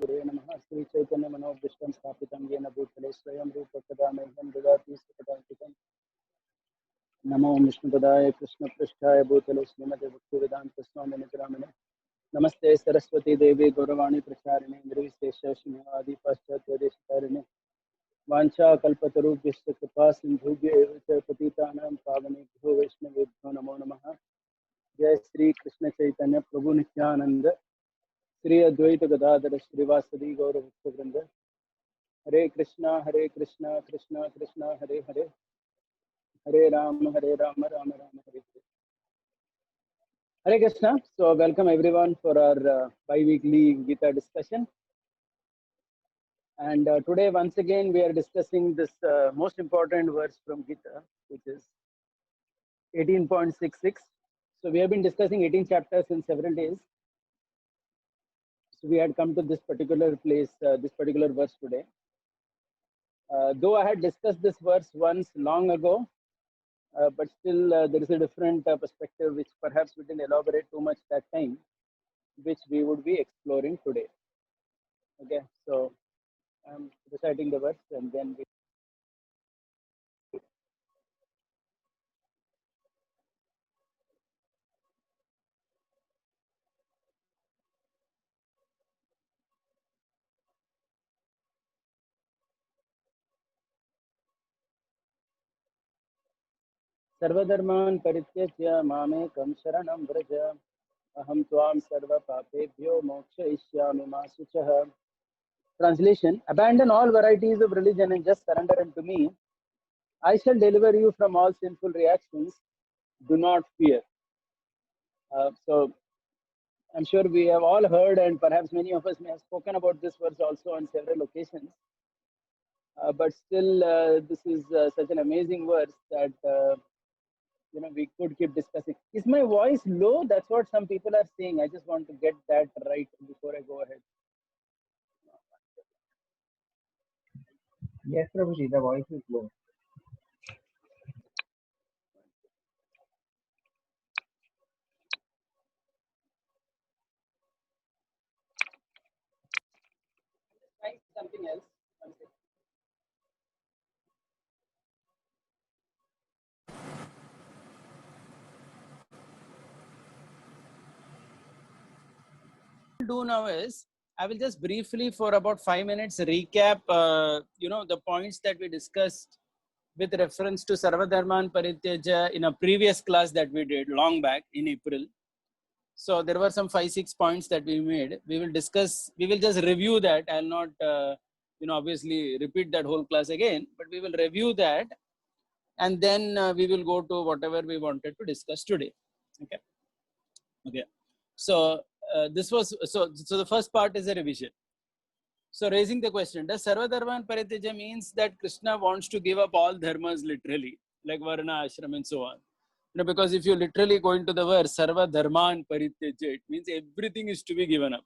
गुरुवे नमः। श्री चैतन्य मनोभीष्टं स्थापितं येन भूतले स्वयं रूप कदा मह्यं ददाति स्वपदान्तिकम्। नमो विष्णुपदाय कृष्णपृष्ठाय भूतले श्रीमते भक्तिवेदान्त स्वामिने नामिने। नमस्ते सरस्वती देवी गौरवाणी प्रचारिणे निर्विशेष शून्यवादी पाश्चात्यदेशकारिणे। वाञ्छाकल्पतरुभ्यश्च कृपा सिन्धुभ्येव च पतितानां पावनेभ्यो वैष्णवेभ्यो नमो नमः। जय श्री कृष्ण चैतन्य प्रभु नित्यानंद श्री अद्वैत गदाधर श्रीवासदि गौर भक्तवृंद। हरे कृष्णा कृष्णा कृष्णा हरे हरे, हरे Ram Ram Ram Hare Hare. Hare Krishna. So welcome everyone for our bi-weekly Gita discussion. And today once again we are discussing this most important verse from Gita, which is 18.66. So we have been discussing 18 chapters in several days. So we had come to this particular place, this particular verse today. Though I had discussed this verse once long ago, but still there is a different perspective which perhaps we didn't elaborate too much that time, which we would be exploring today. Okay, so I'm reciting the verse and then we. सर्वधर्मान् परित्यज्य मामेकं शरणं व्रज, अहं त्वां सर्वपापेभ्यो मोक्षयिष्यामि मा शुचः. Translation: Abandon all varieties of religion and just surrender unto me. I shall deliver you from all sinful reactions. Do not fear. So I'm sure we have all heard, and perhaps many of us may have spoken about this verse also on several occasions. But still, this is such an amazing verse that we could keep discussing. Is my voice low? That's what some people are saying. I just want to get that right before I go ahead. Yes, Prabhuji, the voice is low. Try something else. Do now is I will just briefly for about 5 minutes recap the points that we discussed with reference to Sarvadharman Parityaja in a previous class that we did long back in April. So there were some 5-6 points that we made. We will discuss, we will just review that. I'll not obviously repeat that whole class again, but we will review that and then we will go to whatever we wanted to discuss today. Okay. So this was so the first part is a revision. So raising the question, does Sarvadharman Parityaja means that Krishna wants to give up all dharmas literally, like Varna, Ashram and so on? Because if you literally go into the verse Sarvadharman Parityaja, it means everything is to be given up.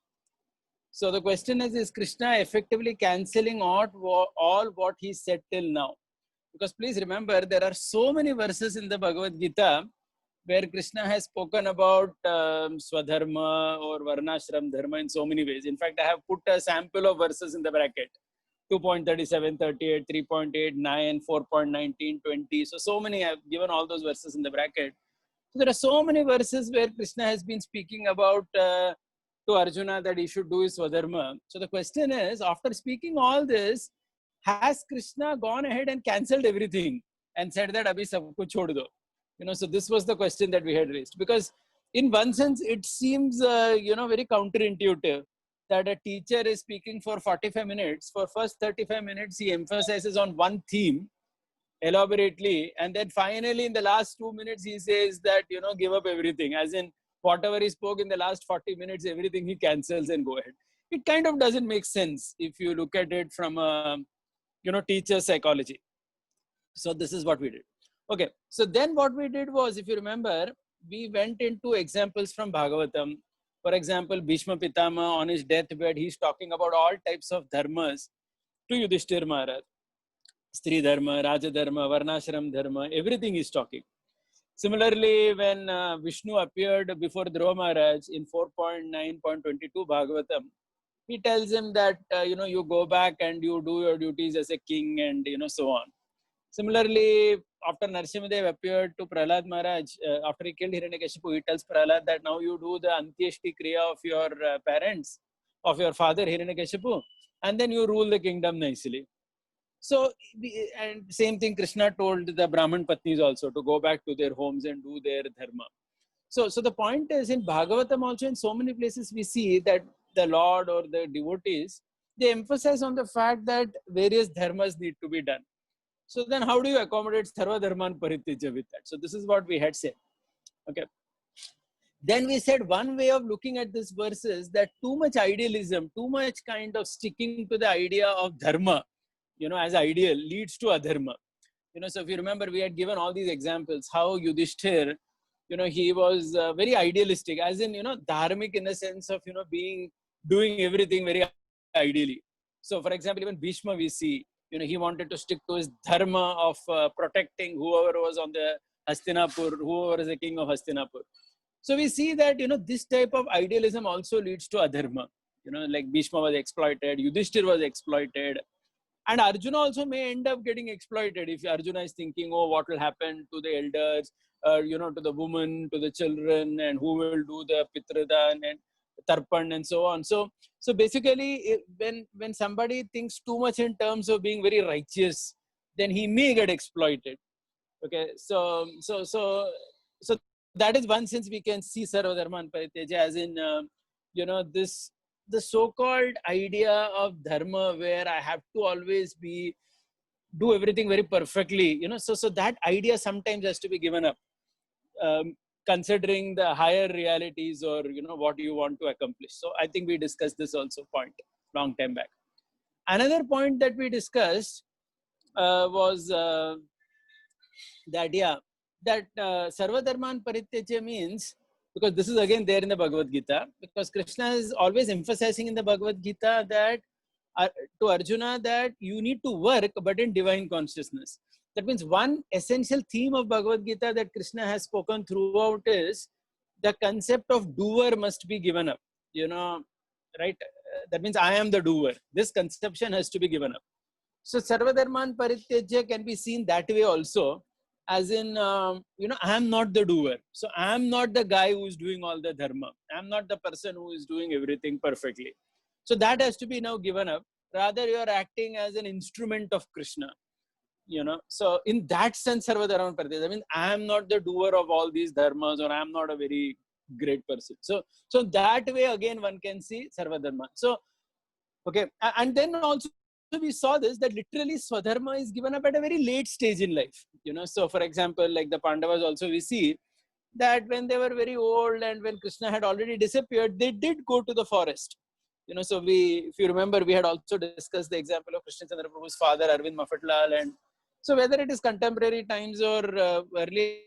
So the question is Krishna effectively cancelling all what he said till now? Because please remember, there are so many verses in the Bhagavad Gita where Krishna has spoken about Swadharma or Varnashram Dharma in so many ways. In fact, I have put a sample of verses in the bracket. 2.37, 38, 3.8, 9, 4.19, 20. So many, I have given all those verses in the bracket. So there are so many verses where Krishna has been speaking about to Arjuna that he should do his Swadharma. So the question is, after speaking all this, has Krishna gone ahead and cancelled everything and said that Abhi sab kuch chhod do? So this was the question that we had raised, because in one sense it seems very counterintuitive that a teacher is speaking for 45 minutes. For first 35 minutes he emphasizes on one theme elaborately, and then finally in the last 2 minutes he says that give up everything, as in whatever he spoke in the last 40 minutes, everything he cancels and go ahead. It kind of doesn't make sense if you look at it from a teacher psychology. So this is what we did. Okay, so then what we did was, if you remember, we went into examples from Bhagavatam. For example, Bhishma Pitama on his deathbed, he's talking about all types of dharmas to Yudhishthir Maharaj. Stri dharma, Raja dharma, Varnashram dharma, everything is talking. Similarly, when Vishnu appeared before Dhruva Maharaj in 4.9.22 Bhagavatam, he tells him that, you go back and you do your duties as a king and, so on. Similarly, after Narasimhadev appeared to Prahlad Maharaj, after he killed Hiranyakashipu, he tells Prahlad that now you do the Antyeshti Kriya of your parents, of your father Hiranyakashipu, and then you rule the kingdom nicely. So, and same thing Krishna told the Brahman Patnis also, to go back to their homes and do their dharma. So the point is, in Bhagavatam also, in so many places we see that the Lord or the devotees, they emphasize on the fact that various dharmas need to be done. So then how do you accommodate Sarva Dharman Parityaja with that? So this is what we had said. Okay. Then we said one way of looking at this verse is that too much idealism, too much kind of sticking to the idea of dharma, as ideal, leads to adharma. So if you remember, we had given all these examples, how Yudhishthir, he was very idealistic, as in, dharmic in the sense of, doing everything very ideally. So for example, even Bhishma we see, he wanted to stick to his dharma of protecting whoever was on the Hastinapur, whoever is the king of Hastinapur. So we see that, this type of idealism also leads to adharma. Like Bhishma was exploited, Yudhishthir was exploited, and Arjuna also may end up getting exploited if Arjuna is thinking, oh, what will happen to the elders, to the women, to the children, and who will do the Pitradan and Tarpan and so on. So basically, when somebody thinks too much in terms of being very righteous, then he may get exploited. Okay, so that is one sense we can see Sarva Dharman Parityaja as in, the so-called idea of dharma where I have to always do everything very perfectly, so that idea sometimes has to be given up, considering the higher realities or, what you want to accomplish. So I think we discussed this also point long time back. Another point that we discussed was that Sarva Dharman Parityaja means, because this is again there in the Bhagavad Gita, because Krishna is always emphasizing in the Bhagavad Gita that to Arjuna that you need to work but in divine consciousness. That means one essential theme of Bhagavad Gita that Krishna has spoken throughout is the concept of doer must be given up, right? That means I am the doer. This conception has to be given up. So Sarva Dharman Parityaja can be seen that way also, as in, I am not the doer. So I am not the guy who is doing all the dharma. I am not the person who is doing everything perfectly. So that has to be now given up. Rather, you are acting as an instrument of Krishna. So in that sense, Sarva Dharman Parityaja, I mean, I am not the doer of all these dharmas, or I am not a very great person. So that way again one can see Sarva Dharma. So, okay, and then also we saw this, that literally Swadharma is given up at a very late stage in life. So for example, like the Pandavas also, we see that when they were very old and when Krishna had already disappeared, they did go to the forest. So if you remember, we had also discussed the example of Krishna Chandra Prabhu's father, Arvind Mafatlal. And so whether it is contemporary times or earlier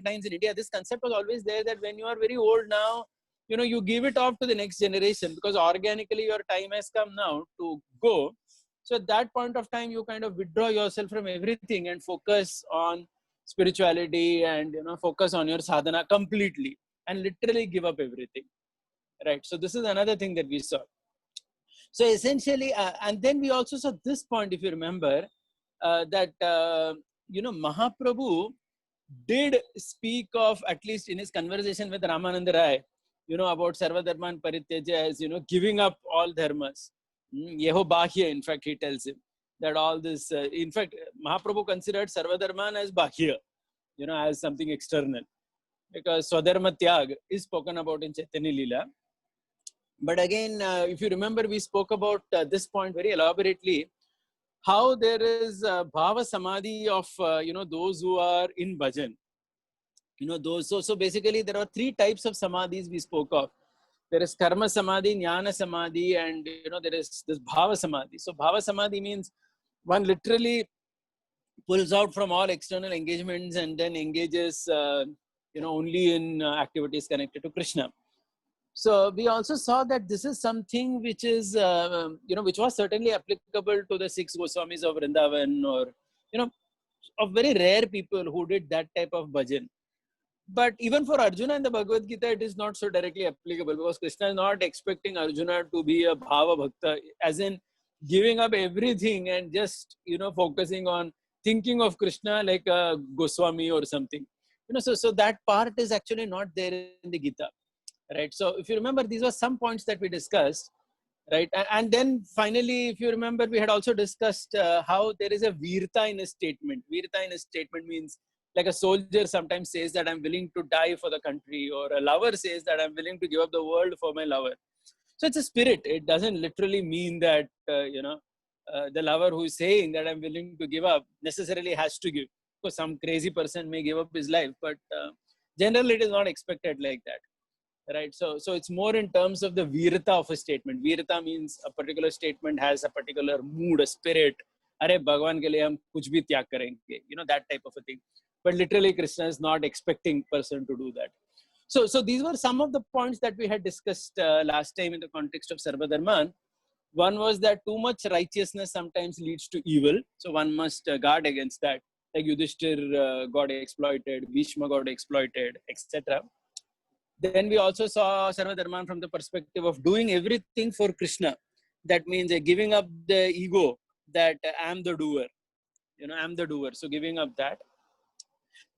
times in India, this concept was always there that when you are very old now, you give it off to the next generation, because organically your time has come now to go. So at that point of time, you kind of withdraw yourself from everything and focus on spirituality and, focus on your sadhana completely and literally give up everything. Right. So this is another thing that we saw. So essentially, and then we also saw this point, if you remember, that, Mahaprabhu did speak of, at least in his conversation with Ramananda Rai, about Sarva Dharman Parityaja as, giving up all dharmas. Yeho Bahya, in fact, he tells him that all this, in fact, Mahaprabhu considered Sarva Dharman as Bahya, as something external, because Swadharma Tyag is spoken about in Chaitanya Leela. But again, if you remember, we spoke about this point very elaborately, how there is Bhava Samadhi of, those who are in bhajan. So basically there are three types of samadhis we spoke of. There is Karma Samadhi, Jnana Samadhi, and there is this Bhava Samadhi. So Bhava Samadhi means one literally pulls out from all external engagements and then engages, only in activities connected to Krishna. So we also saw that this is something which is, which was certainly applicable to the 6 Goswamis of Vrindavan, or, of very rare people who did that type of bhajan. But even for Arjuna in the Bhagavad Gita, it is not so directly applicable, because Krishna is not expecting Arjuna to be a Bhava Bhakta, as in giving up everything and just, focusing on thinking of Krishna like a Goswami or something. So that part is actually not there in the Gita, right? So if you remember, these were some points that we discussed, right? And then finally, if you remember, we had also discussed how there is a Virta in a statement. Virta in a statement means, like, a soldier sometimes says that I'm willing to die for the country, or a lover says that I'm willing to give up the world for my lover. So it's a spirit. It doesn't literally mean that, the lover who is saying that I'm willing to give up necessarily has to give. Because some crazy person may give up his life, but generally it is not expected like that. Right. So it's more in terms of the virta of a statement. Virta means a particular statement has a particular mood, a spirit. Arey Bhagwan ke liye hum kuch bhi tyag karenge. That type of a thing. But literally Krishna is not expecting person to do that. So these were some of the points that we had discussed last time in the context of Sarvadharman. One was that too much righteousness sometimes leads to evil. So one must guard against that. Like Yudhishthir got exploited, Bhishma got exploited, etc. Then we also saw Sarvadharman from the perspective of doing everything for Krishna. That means giving up the ego that I'm the doer. I'm the doer. So giving up that.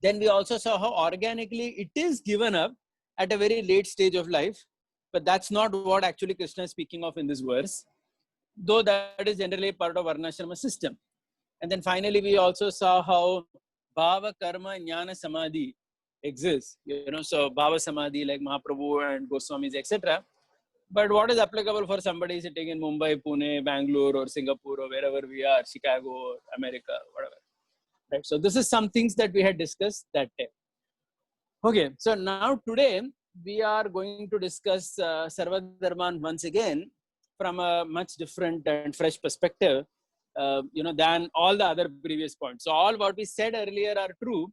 Then we also saw how organically it is given up at a very late stage of life. But that's not what actually Krishna is speaking of in this verse, though that is generally part of Varnashrama system. And then finally, we also saw how Bhava, Karma, Jnana, Samadhi exists. So Bhava Samadhi like Mahaprabhu and Goswamis, etc. But what is applicable for somebody sitting in Mumbai, Pune, Bangalore, or Singapore, or wherever we are, Chicago, or America, whatever. Right. So this is some things that we had discussed that day. Okay. So now today we are going to discuss Sarvadharman once again from a much different and fresh perspective, than all the other previous points. So all what we said earlier are true,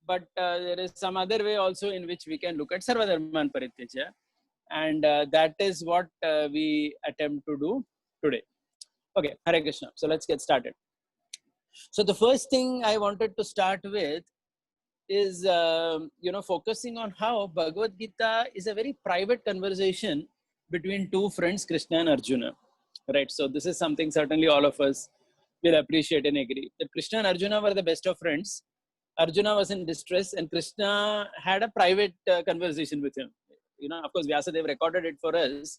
but there is some other way also in which we can look at Sarvadharman Parityaja, and that is what we attempt to do today. Okay, Hare Krishna. So let's get started. So the first thing I wanted to start with is, focusing on how Bhagavad Gita is a very private conversation between two friends, Krishna and Arjuna. Right. So this is something certainly all of us will appreciate and agree. That Krishna and Arjuna were the best of friends. Arjuna was in distress and Krishna had a private conversation with him. Of course, Vyasadeva recorded it for us.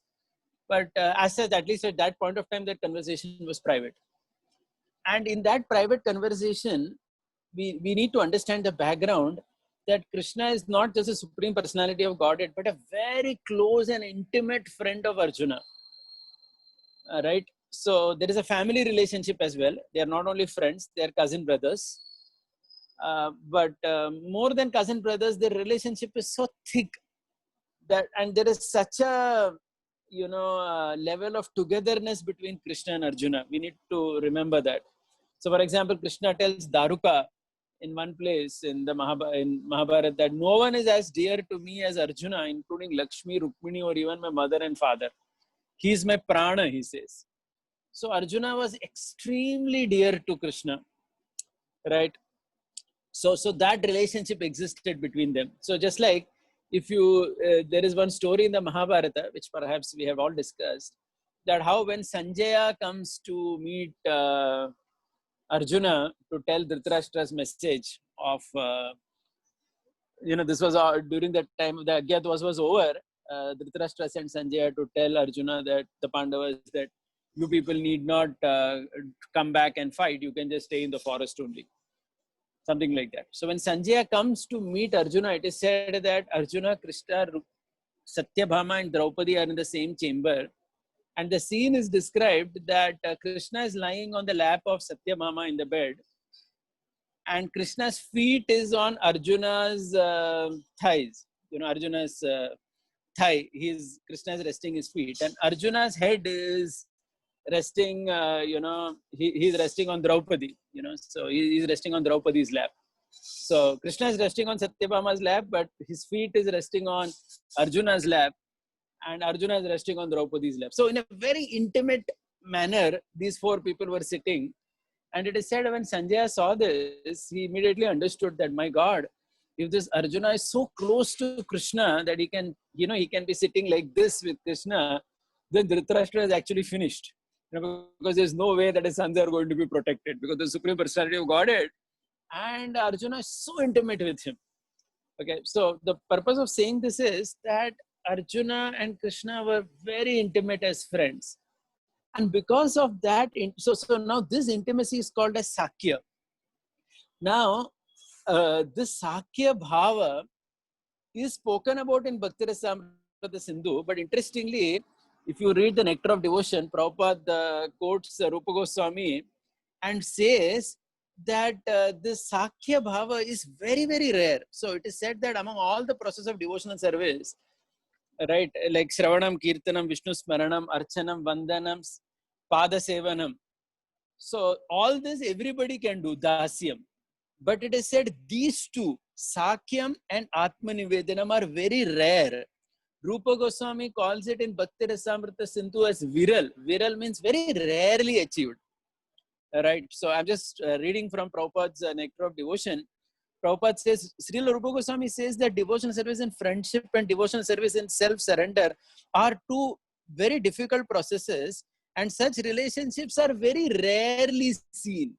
But as such, at least at that point of time, that conversation was private. And in that private conversation, we need to understand the background that Krishna is not just a supreme personality of Godhead, but a very close and intimate friend of Arjuna. Right? So there is a family relationship as well. They are not only friends, they are cousin brothers. But more than cousin brothers, their relationship is so thick that, and there is such a, level of togetherness between Krishna and Arjuna. We need to remember that. So for example, Krishna tells Daruka in one place in the Mahabharata that no one is as dear to me as Arjuna, including Lakshmi, Rukmini, or even my mother and father. He is my prana, he says. So Arjuna was extremely dear to Krishna, right? So that relationship existed between them. So just like if you, there is one story in the Mahabharata, which perhaps we have all discussed, that how when Sanjaya comes to meet Arjuna to tell Dhritarashtra's message of, this was during that time the Agyatwas was over. Dhritarashtra sent Sanjaya to tell Arjuna that the Pandavas that you people need not come back and fight. You can just stay in the forest only. Something like that. So when Sanjaya comes to meet Arjuna, it is said that Arjuna, Krishna, Satyabhama and Draupadi are in the same chamber. And the scene is described that Krishna is lying on the lap of Satyabhama in the bed. And Krishna's feet is on Arjuna's thighs. Arjuna's thigh. Krishna is resting his feet. And Arjuna's head is resting, he's resting on Draupadi, so he's resting on Draupadi's lap. So Krishna is resting on Satyabhama's lap, but his feet is resting on Arjuna's lap, and Arjuna is resting on Draupadi's lap. So in a very intimate manner, these four people were sitting. And it is said when Sanjaya saw this, he immediately understood that, my God, if this Arjuna is so close to Krishna that he can, he can be sitting like this with Krishna, then Dhritarashtra is actually finished. Because there's no way that his sons are going to be protected, because the Supreme Personality of Godhead and Arjuna is so intimate with him. Okay, so the purpose of saying this is that Arjuna and Krishna were very intimate as friends. And because of that, so now this intimacy is called as Sakya. Now, this Sakya Bhava is spoken about in Bhakti Rasamrita Sindhu, but interestingly, if you read the Nectar of Devotion, Prabhupada quotes Rupa Goswami and says that this Sakya Bhava is very, very rare. So it is said that among all the process of devotional service, right, like Shravanam, Kirtanam, Vishnu Smaranam, Archanam, Vandanam, Pada Sevanam. So all this everybody can do, Dasyam. But it is said these two, Sakyam and Atmanivedanam, are very rare. Rupa Goswami calls it in Bhakti Rasamrita Sindhu as Viral. Viral means very rarely achieved. Right. So I'm just reading from Prabhupada's Nectar of Devotion. Prabhupada says, Srila Rupa Goswami says that devotional service in friendship and devotional service in self-surrender are two very difficult processes, and such relationships are very rarely seen.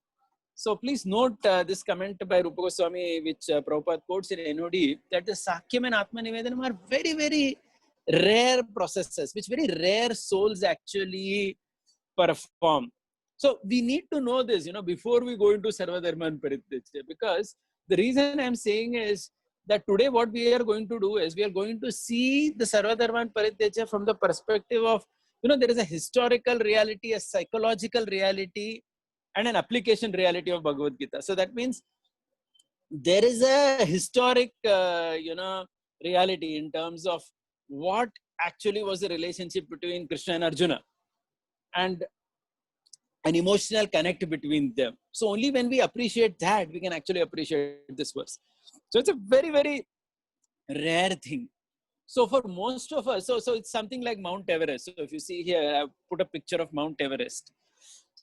So please note this comment by Rupa Goswami, which Prabhupada quotes in NOD, that the Sakyam and Atmanivedanam are very, very rare processes, which very rare souls actually perform. So we need to know this, before we go into Sarvadharman Parityaja, because the reason I'm saying is that today what we are going to do is we are going to see the Sarvadharman Parityaja from the perspective of, there is a historical reality, a psychological reality, and an application reality of Bhagavad Gita. So that means there is a historic, reality in terms of what actually was the relationship between Krishna and Arjuna, and an emotional connect between them. So only when we appreciate that, we can actually appreciate this verse. So it's a very, very rare thing. So for most of us, so it's something like Mount Everest. So if you see here, I've put a picture of Mount Everest.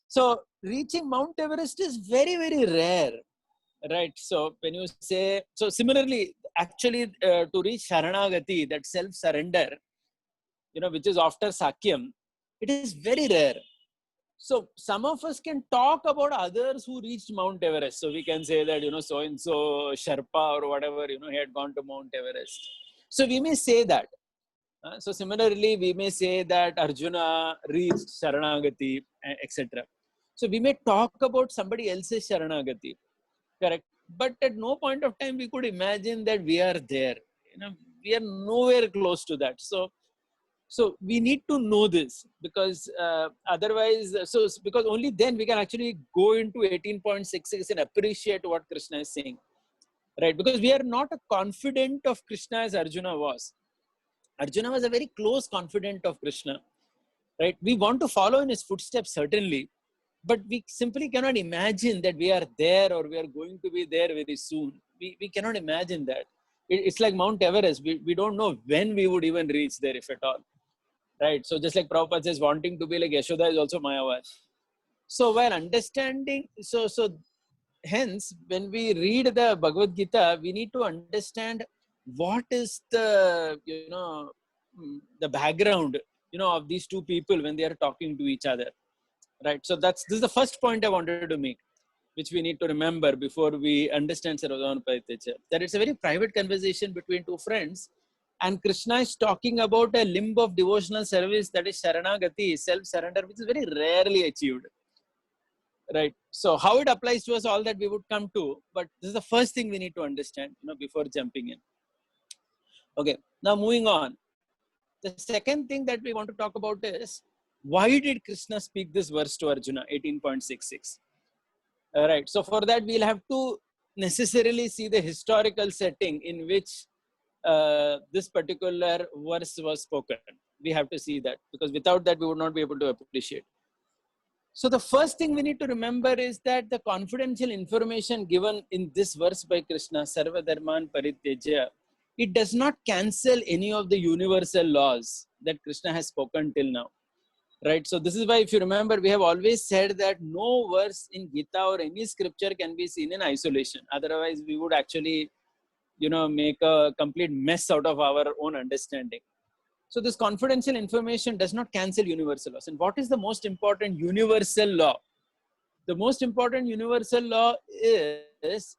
So reaching Mount Everest is very, very rare, right? So when you say, so similarly, actually to reach Sharanagati, that self-surrender, which is after Sakyam, it is very rare. So some of us can talk about others who reached Mount Everest. So we can say that, so-and-so Sherpa or whatever, he had gone to Mount Everest. So we may say that. So similarly, we may say that Arjuna reached Sharanagati, etc. So we may talk about somebody else's Sharanagati, correct? But at no point of time we could imagine that we are there. We are nowhere close to that. So we need to know this, because otherwise, because only then we can actually go into 18.66 and appreciate what Krishna is saying, right? Because we are not a confidant of Krishna as Arjuna was. Arjuna was a very close confidant of Krishna, right? We want to follow in his footsteps, certainly, but we simply cannot imagine that we are there or we are going to be there very soon. We cannot imagine that. It's like Mount Everest. We don't know when we would even reach there, if at all. Right. So just like Prabhupada says, wanting to be like Yashoda is also Mayavad. So while understanding, so hence, when we read the Bhagavad Gita, we need to understand what is the, the background, of these two people when they are talking to each other. Right. So this is the first point I wanted to make, which we need to remember before we understand Sarvadharman Parityaja, that it's a very private conversation between two friends. And Krishna is talking about a limb of devotional service, that is Sharanagati, self-surrender, which is very rarely achieved. Right. So how it applies to us, all that we would come to, but this is the first thing we need to understand, before jumping in. Okay. Now moving on. The second thing that we want to talk about is, why did Krishna speak this verse to Arjuna, 18.66? All right. So for that, we'll have to necessarily see the historical setting in which this particular verse was spoken. We have to see that, because without that we would not be able to appreciate. So the first thing we need to remember is that the confidential information given in this verse by Krishna, Sarvadharman Parityaja, it does not cancel any of the universal laws that Krishna has spoken till now. Right. So this is why, if you remember, we have always said that no verse in Gita or any scripture can be seen in isolation. Otherwise, we would actually make a complete mess out of our own understanding. So this confidential information does not cancel universal laws. And what is the most important universal law? The most important universal law is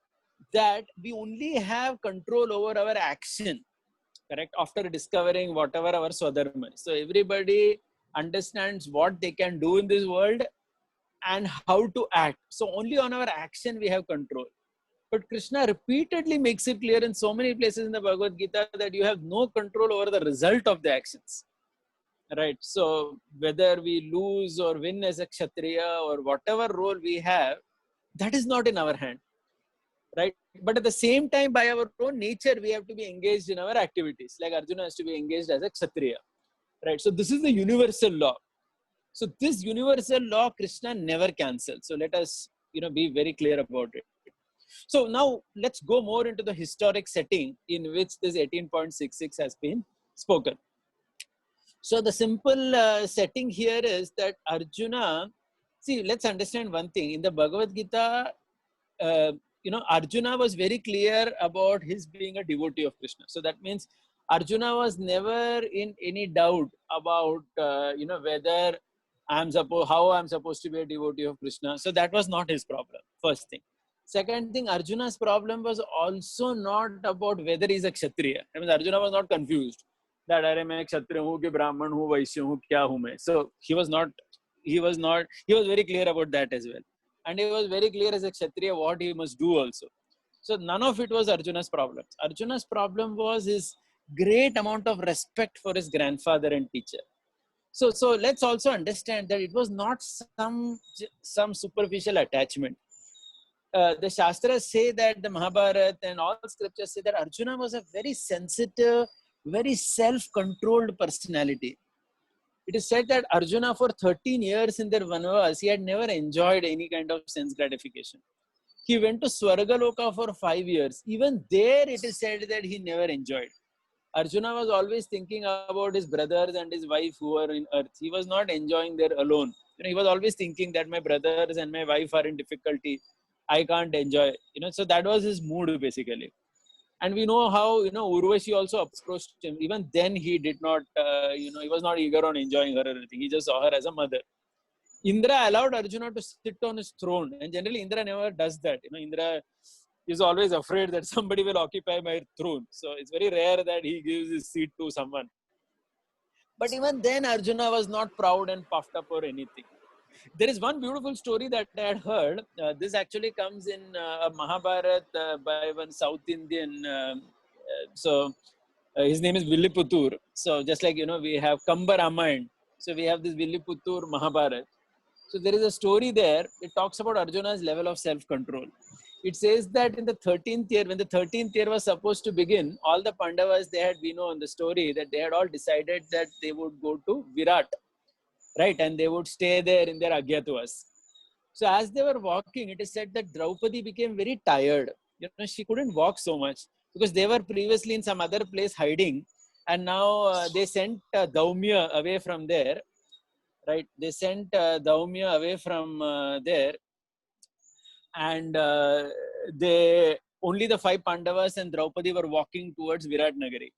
that we only have control over our action, correct? After discovering whatever our swadharma is. So everybody understands what they can do in this world and how to act. So only on our action we have control. But Krishna repeatedly makes it clear in so many places in the Bhagavad Gita that you have no control over the result of the actions. Right. So whether we lose or win as a Kshatriya or whatever role we have, that is not in our hand. Right. But at the same time, by our own nature, we have to be engaged in our activities. Like Arjuna has to be engaged as a Kshatriya. Right. So this is the universal law. So this universal law, Krishna never cancels. So let us, be very clear about it. So now let's go more into the historic setting in which this 18.66 has been spoken. So the simple setting here is that Arjuna, see, let's understand one thing. In the Bhagavad Gita, Arjuna was very clear about his being a devotee of Krishna. So that means Arjuna was never in any doubt about, whether how I'm supposed to be a devotee of Krishna. So that was not his problem, first thing. Second thing, Arjuna's problem was also not about whether he's a Kshatriya. I mean, Arjuna was not confused that I am a Kshatriya hu ki Brahman hu, Vaishya hu, kya hu main. So he was very clear about that as well. And he was very clear as a Kshatriya what he must do also. So none of it was Arjuna's problem. Arjuna's problem was his great amount of respect for his grandfather and teacher. So let's also understand that it was not some superficial attachment. The Shastras say that the Mahabharata and all scriptures say that Arjuna was a very sensitive, very self-controlled personality. It is said that Arjuna for 13 years in their Vanavas, he had never enjoyed any kind of sense gratification. He went to Swargaloka for 5 years. Even there it is said that he never enjoyed. Arjuna was always thinking about his brothers and his wife who were in earth. He was not enjoying there alone. He was always thinking that my brothers and my wife are in difficulty. I can't enjoy, so that was his mood basically. And we know how, Urvashi also approached him. Even then he did not, he was not eager on enjoying her or anything. He just saw her as a mother. Indra allowed Arjuna to sit on his throne. And generally Indra never does that. Indra is always afraid that somebody will occupy my throne. So it's very rare that he gives his seat to someone. But even then Arjuna was not proud and puffed up or anything. There is one beautiful story that I had heard. This actually comes in a Mahabharata by one South Indian. His name is Villiputtur. So just like, we have Kamba Ramayana. So we have this Villiputtur Mahabharata. So there is a story there. It talks about Arjuna's level of self-control. It says that in the 13th year, when the 13th year was supposed to begin, all the Pandavas, we know in the story that they had all decided that they would go to Virat. Right, and they would stay there in their Agyatavas. So as they were walking, it is said that Draupadi became very tired. She couldn't walk so much because they were previously in some other place hiding, and now they sent Daumya away from there. Right, they sent Daumya away from there, and only the 5 Pandavas and Draupadi were walking towards Virat Nagari.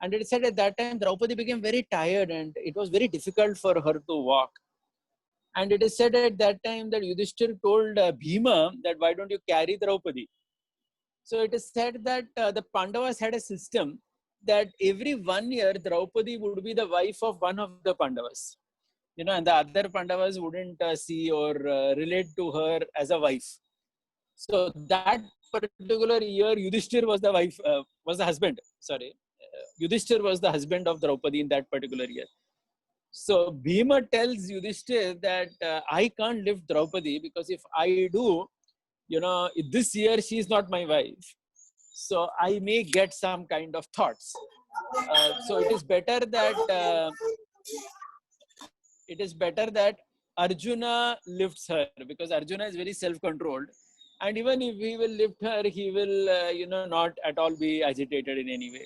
And it said at that time, Draupadi became very tired and it was very difficult for her to walk. And it is said at that time that Yudhishthir told Bhima that why don't you carry Draupadi? So it is said that the Pandavas had a system that every 1 year Draupadi would be the wife of one of the Pandavas. And the other Pandavas wouldn't see or relate to her as a wife. So that particular year, Yudhishthir was the husband. Yudhishthir was the husband of Draupadi in that particular year. So Bhima tells Yudhishthir that I can't lift Draupadi because if I do, this year she is not my wife. So I may get some kind of thoughts. So it is better that Arjuna lifts her because Arjuna is very self-controlled. And even if he will lift her, he will, not at all be agitated in any way.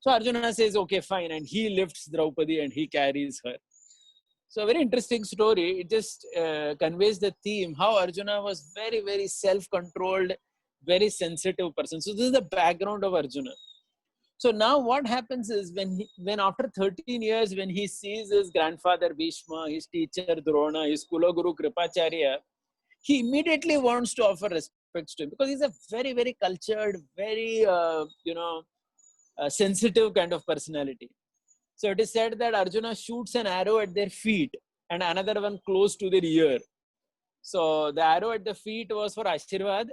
So Arjuna says, okay, fine. And he lifts Draupadi and he carries her. So a very interesting story. It just conveys the theme, how Arjuna was very, very self-controlled, very sensitive person. So this is the background of Arjuna. So now what happens is when after 13 years, when he sees his grandfather Bhishma, his teacher Drona, his Kulaguru Kripacharya, he immediately wants to offer respects to him because he's a very, very cultured, very, sensitive kind of personality. So it is said that Arjuna shoots an arrow at their feet and another one close to their ear. So the arrow at the feet was for Ashirvad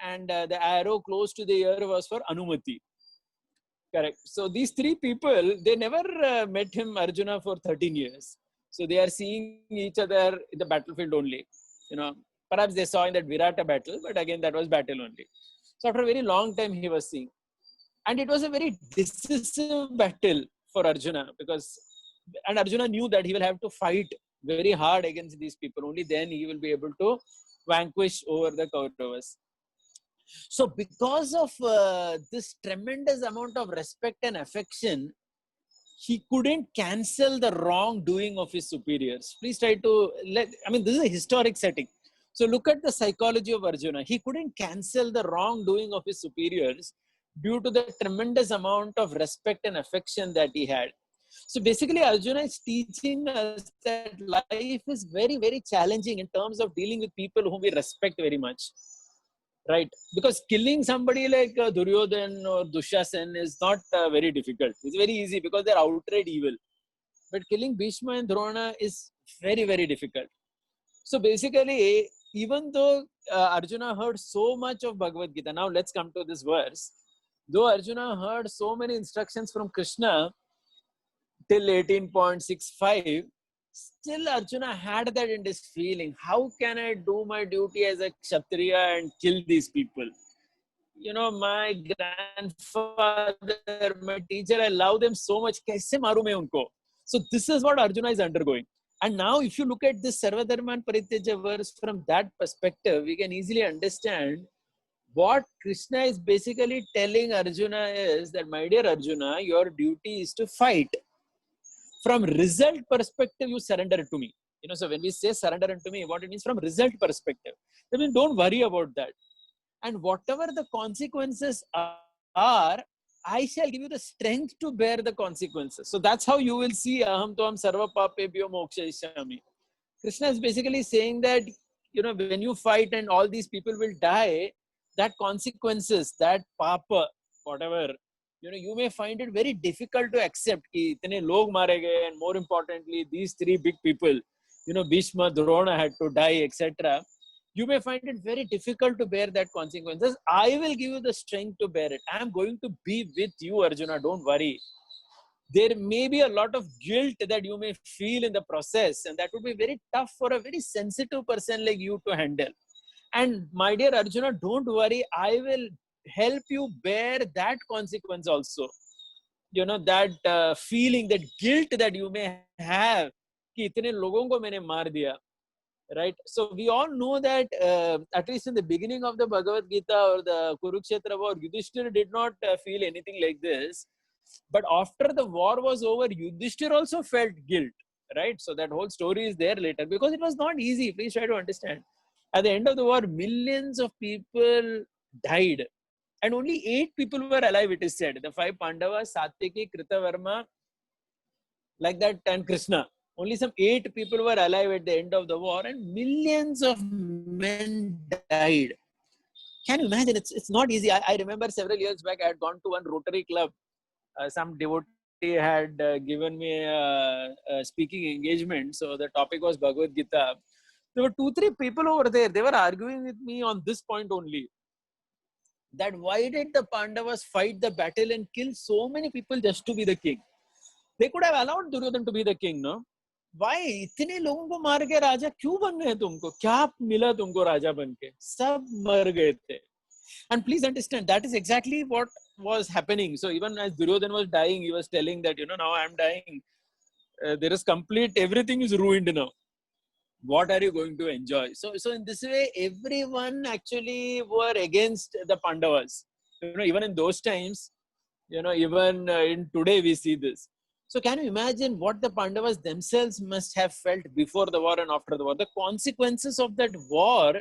and the arrow close to the ear was for Anumati. Correct. So these three people, they never met him, Arjuna, for 13 years. So they are seeing each other in the battlefield only. Perhaps they saw in that Virata battle, but again, that was battle only. So after a very long time, he was seeing. And it was a very decisive battle for Arjuna and Arjuna knew that he will have to fight very hard against these people. Only then he will be able to vanquish over the Kauravas. So because of this tremendous amount of respect and affection, he couldn't cancel the wrongdoing of his superiors. Please try to this is a historic setting. So look at the psychology of Arjuna. He couldn't cancel the wrongdoing of his superiors due to the tremendous amount of respect and affection that he had. So basically, Arjuna is teaching us that life is very, very challenging in terms of dealing with people whom we respect very much. Right? Because killing somebody like Duryodhan or Dushasan is not very difficult. It's very easy because they're outright evil. But killing Bhishma and Drona is very, very difficult. So basically, even though Arjuna heard so much of Bhagavad Gita, now let's come to this verse. Though Arjuna heard so many instructions from Krishna till 18.65, still Arjuna had that in his feeling. How can I do my duty as a Kshatriya and kill these people? My grandfather, my teacher, I love them so much. Kaise maru main unko? So this is what Arjuna is undergoing. And now if you look at this Sarvadharman Parityaja verse from that perspective, we can easily understand what Krishna is basically telling Arjuna is that, my dear Arjuna, your duty is to fight. From result perspective, you surrender it to me. So when we say surrender it to me, what it means from result perspective, I mean, don't worry about that. And whatever the consequences are, I shall give you the strength to bear the consequences. So that's how you will see aham toam sarva papebhyo mokshayishyami. Krishna is basically saying that, when you fight and all these people will die, that consequences, that papa, whatever, you may find it very difficult to accept ki itne log mare gaye, and more importantly, these three big people, Bhishma, Drona had to die, etc. You may find it very difficult to bear that consequences. I will give you the strength to bear it. I am going to be with you, Arjuna. Don't worry. There may be a lot of guilt that you may feel in the process, and that would be very tough for a very sensitive person like you to handle. And my dear Arjuna, don't worry. I will help you bear that consequence also. That feeling, that guilt that you may have कि इतने लोगों को मैंने मार दिया. Right? So we all know that at least in the beginning of the Bhagavad Gita or the Kurukshetra war, Yudhishthira did not feel anything like this. But after the war was over, Yudhishthira also felt guilt. Right? So that whole story is there later because it was not easy. Please try to understand. At the end of the war, millions of people died. And only 8 people were alive, it is said. The 5 Pandavas, Satyaki, Kritavarma, like that, and Krishna. Only some 8 people were alive at the end of the war, and millions of men died. Can you imagine? It's not easy. I remember several years back, I had gone to one Rotary club. Some devotee had given me a speaking engagement. So the topic was Bhagavad Gita. There were 2-3 people over there. They were arguing with me on this point only. That why did the Pandavas fight the battle and kill so many people just to be the king? They could have allowed Duryodhan to be the king, no? Why? इतने लोगों को मार के राजा क्यों बन गए तुमको? क्या मिला तुमको राजा बन के? सब मर गए थे. And please understand, that is exactly what was happening. So even as Duryodhan was dying, he was telling that, now I am dying. There is everything is ruined now. What are you going to enjoy? So in this way, everyone actually were against the Pandavas. Even in those times, even in today we see this. So can you imagine what the Pandavas themselves must have felt before the war and after the war? The consequences of that war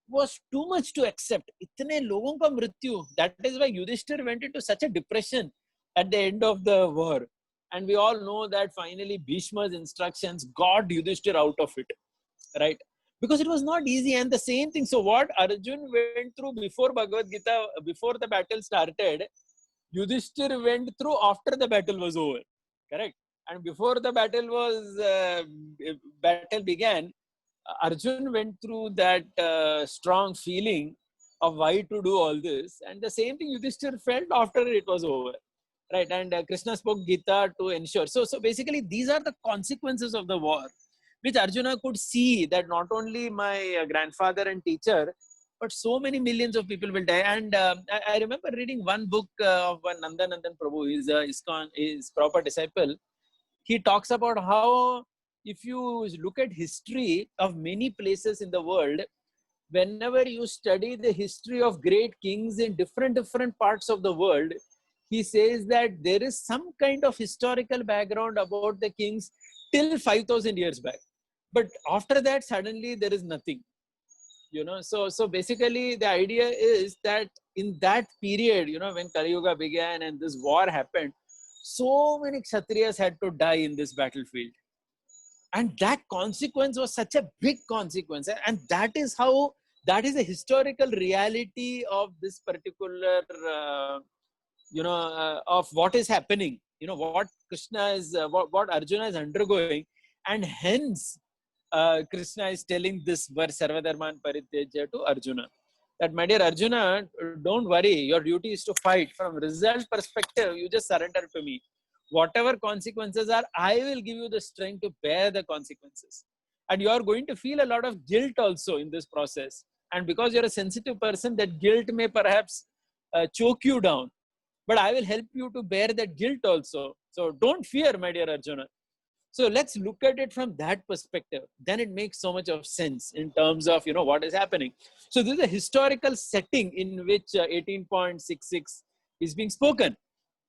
was too much to accept. इतने लोगों का मृत्यु. That is why Yudhishthir went into such a depression at the end of the war. And we all know that finally Bhishma's instructions got Yudhishthir out of it, right? Because it was not easy. And the same thing. So what Arjun went through before Bhagavad Gita, before the battle started, Yudhishthir went through after the battle was over, correct? And before the battle began, Arjun went through that strong feeling of why to do all this, and the same thing Yudhishthir felt after it was over, right? And Krishna spoke Gita to ensure. So basically, these are the consequences of the war, which Arjuna could see that not only my grandfather and teacher, but so many millions of people will die. And I remember reading one book of one Nandanandan Prabhu, his proper disciple. He talks about how if you look at history of many places in the world, whenever you study the history of great kings in different parts of the world, he says that there is some kind of historical background about the kings till 5,000 years back. But after that, suddenly there is nothing. So basically the idea is that in that period, when Kali Yuga began and this war happened, so many Kshatriyas had to die in this battlefield. And that consequence was such a big consequence. And that is the historical reality of this particular, of what is happening, what Krishna is, what Arjuna is undergoing. And hence, Krishna is telling this verse, Sarvadharman Parityaja, to Arjuna. That, my dear Arjuna, don't worry, your duty is to fight. From result perspective, you just surrender to me. Whatever consequences are, I will give you the strength to bear the consequences. And you are going to feel a lot of guilt also in this process. And because you're a sensitive person, that guilt may perhaps choke you down. But I will help you to bear that guilt also. So don't fear, my dear Arjuna. So let's look at it from that perspective. Then it makes so much of sense in terms of, what is happening. So this is a historical setting in which 18.66 is being spoken.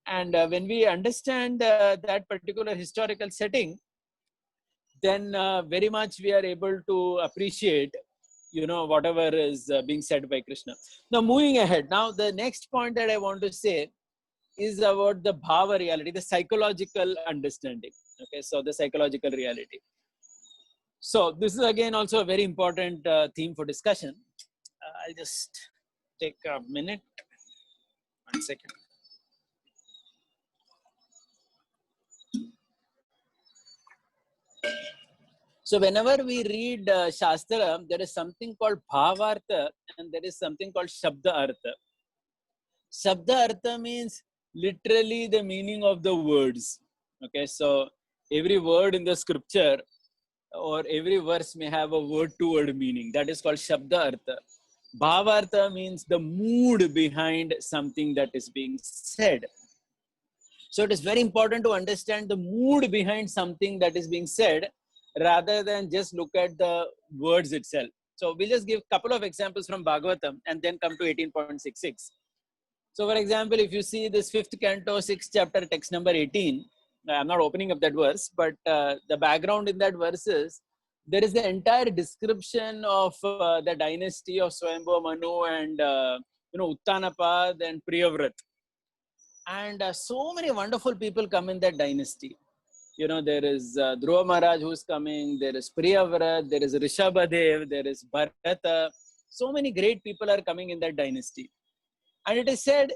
And when we understand that particular historical setting, then very much we are able to appreciate, whatever is being said by Krishna. Now, moving ahead. Now, the next point that I want to say is about the bhava reality, the psychological understanding. Okay, so the psychological reality. So this is again also a very important theme for discussion. I'll just take a minute. 1 second. So whenever we read Shastra, there is something called Bhavartha and there is something called Shabda Artha. Shabda Artha means literally the meaning of the words. Okay, so every word in the scripture or every verse may have a word-to-word meaning. That is called Shabda Artha. Bhavartha means the mood behind something that is being said. So it is very important to understand the mood behind something that is being said rather than just look at the words itself. So we'll just give a couple of examples from Bhagavatam and then come to 18.66. So for example, if you see this 5th canto, 6th chapter, text number 18, I'm not opening up that verse, but the background in that verse is, there is the entire description of the dynasty of Swayambhuva Manu and, Uttanapad and Priyavrat. And so many wonderful people come in that dynasty. There is Dhruva Maharaj who's coming, there is Priyavrat, there is Rishabhadev, there is Bharata. So many great people are coming in that dynasty. And it is said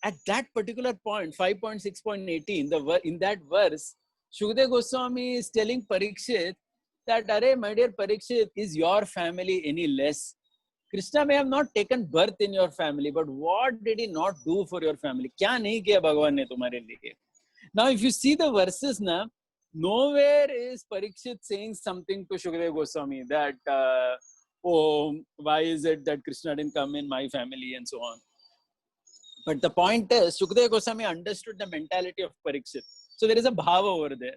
at that particular point, 5.6.18, in that verse, Shukdev Goswami is telling Parikshit that, Arey, my dear Parikshit, is your family any less? Krishna may have not taken birth in your family, but what did he not do for your family? Kya nahi kiya Bhagavan ne tumhare liye? Now, if you see the verses, nowhere is Parikshit saying something to Shukdev Goswami that, why is it that Krishna didn't come in my family and so on. But the point is, Shukdev Goswami understood the mentality of Parikshit. So there is a bhava over there.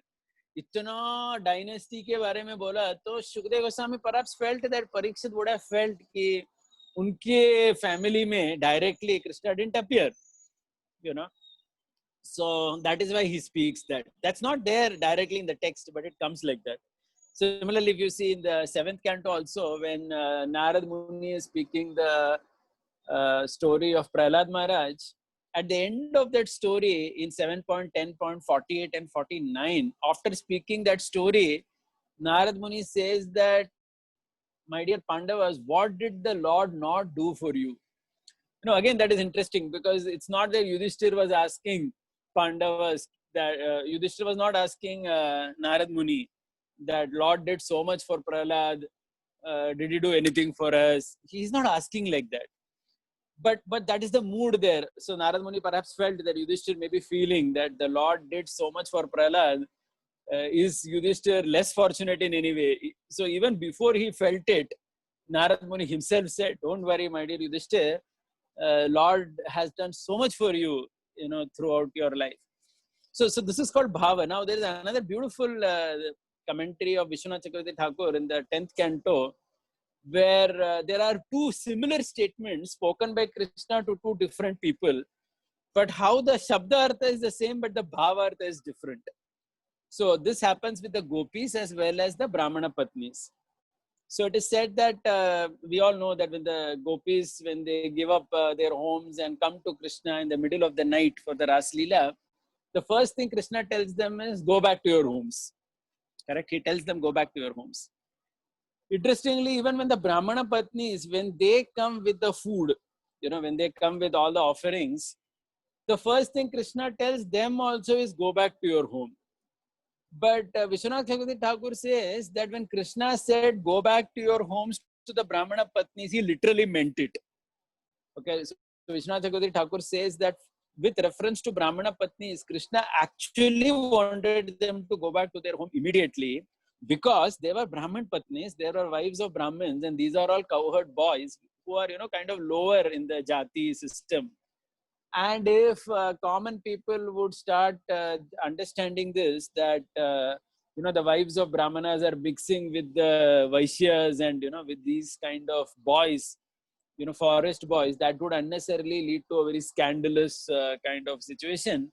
इतना dynasty के बारे में बोला तो Shukdev Goswami perhaps felt that Parikshit would have felt कि उनके family में directly Krishna didn't appear, So that is why he speaks that. That's not there directly in the text, but it comes like that. Similarly, if you see in the 7th canto also, when Narad Muni is speaking the story of Prahlad Maharaj, at the end of that story in 7.10.48 and 49, after speaking that story, Narad Muni says that, my dear Pandavas, what did the Lord not do for you? Again, that is interesting, because it's not that Yudhishthir was asking Pandavas, that Yudhishthir was not asking Narad Muni that Lord did so much for Prahlad, did he do anything for us? He's not asking like that. But that is the mood there. So Narad Muni perhaps felt that Yudhishthir may be feeling that the Lord did so much for Prahlad. Is Yudhishthir less fortunate in any way? So even before he felt it, Narad Muni himself said, don't worry, my dear Yudhishthir, Lord has done so much for you, throughout your life. So this is called Bhava. Now there is another beautiful commentary of Vishwanath Chakravarti Thakur in the 10th canto, where there are two similar statements spoken by Krishna to two different people, but how the Shabda Artha is the same, but the Bhava Artha is different. So this happens with the Gopis as well as the Brahmana Patnis. So it is said that we all know that when the Gopis, when they give up their homes and come to Krishna in the middle of the night for the Ras Leela, the first thing Krishna tells them is, go back to your homes. Correct? He tells them, go back to your homes. Interestingly, even when the Brahmana Patnis, when they come with the food, when they come with all the offerings, the first thing Krishna tells them also is, go back to your home. But Vishwanath Chakravarti Thakur says that when Krishna said, go back to your homes to the Brahmana Patnis, he literally meant it. Okay, so Vishwanath Chakravarti Thakur says that with reference to Brahmana Patnis, Krishna actually wanted them to go back to their home immediately, because they were Brahman Patnis, they were wives of Brahmins, and these are all cowherd boys who are, kind of lower in the Jati system. And if common people would start understanding this, that, the wives of Brahmanas are mixing with the Vaishyas and, with these kind of boys, forest boys, that would unnecessarily lead to a very scandalous kind of situation.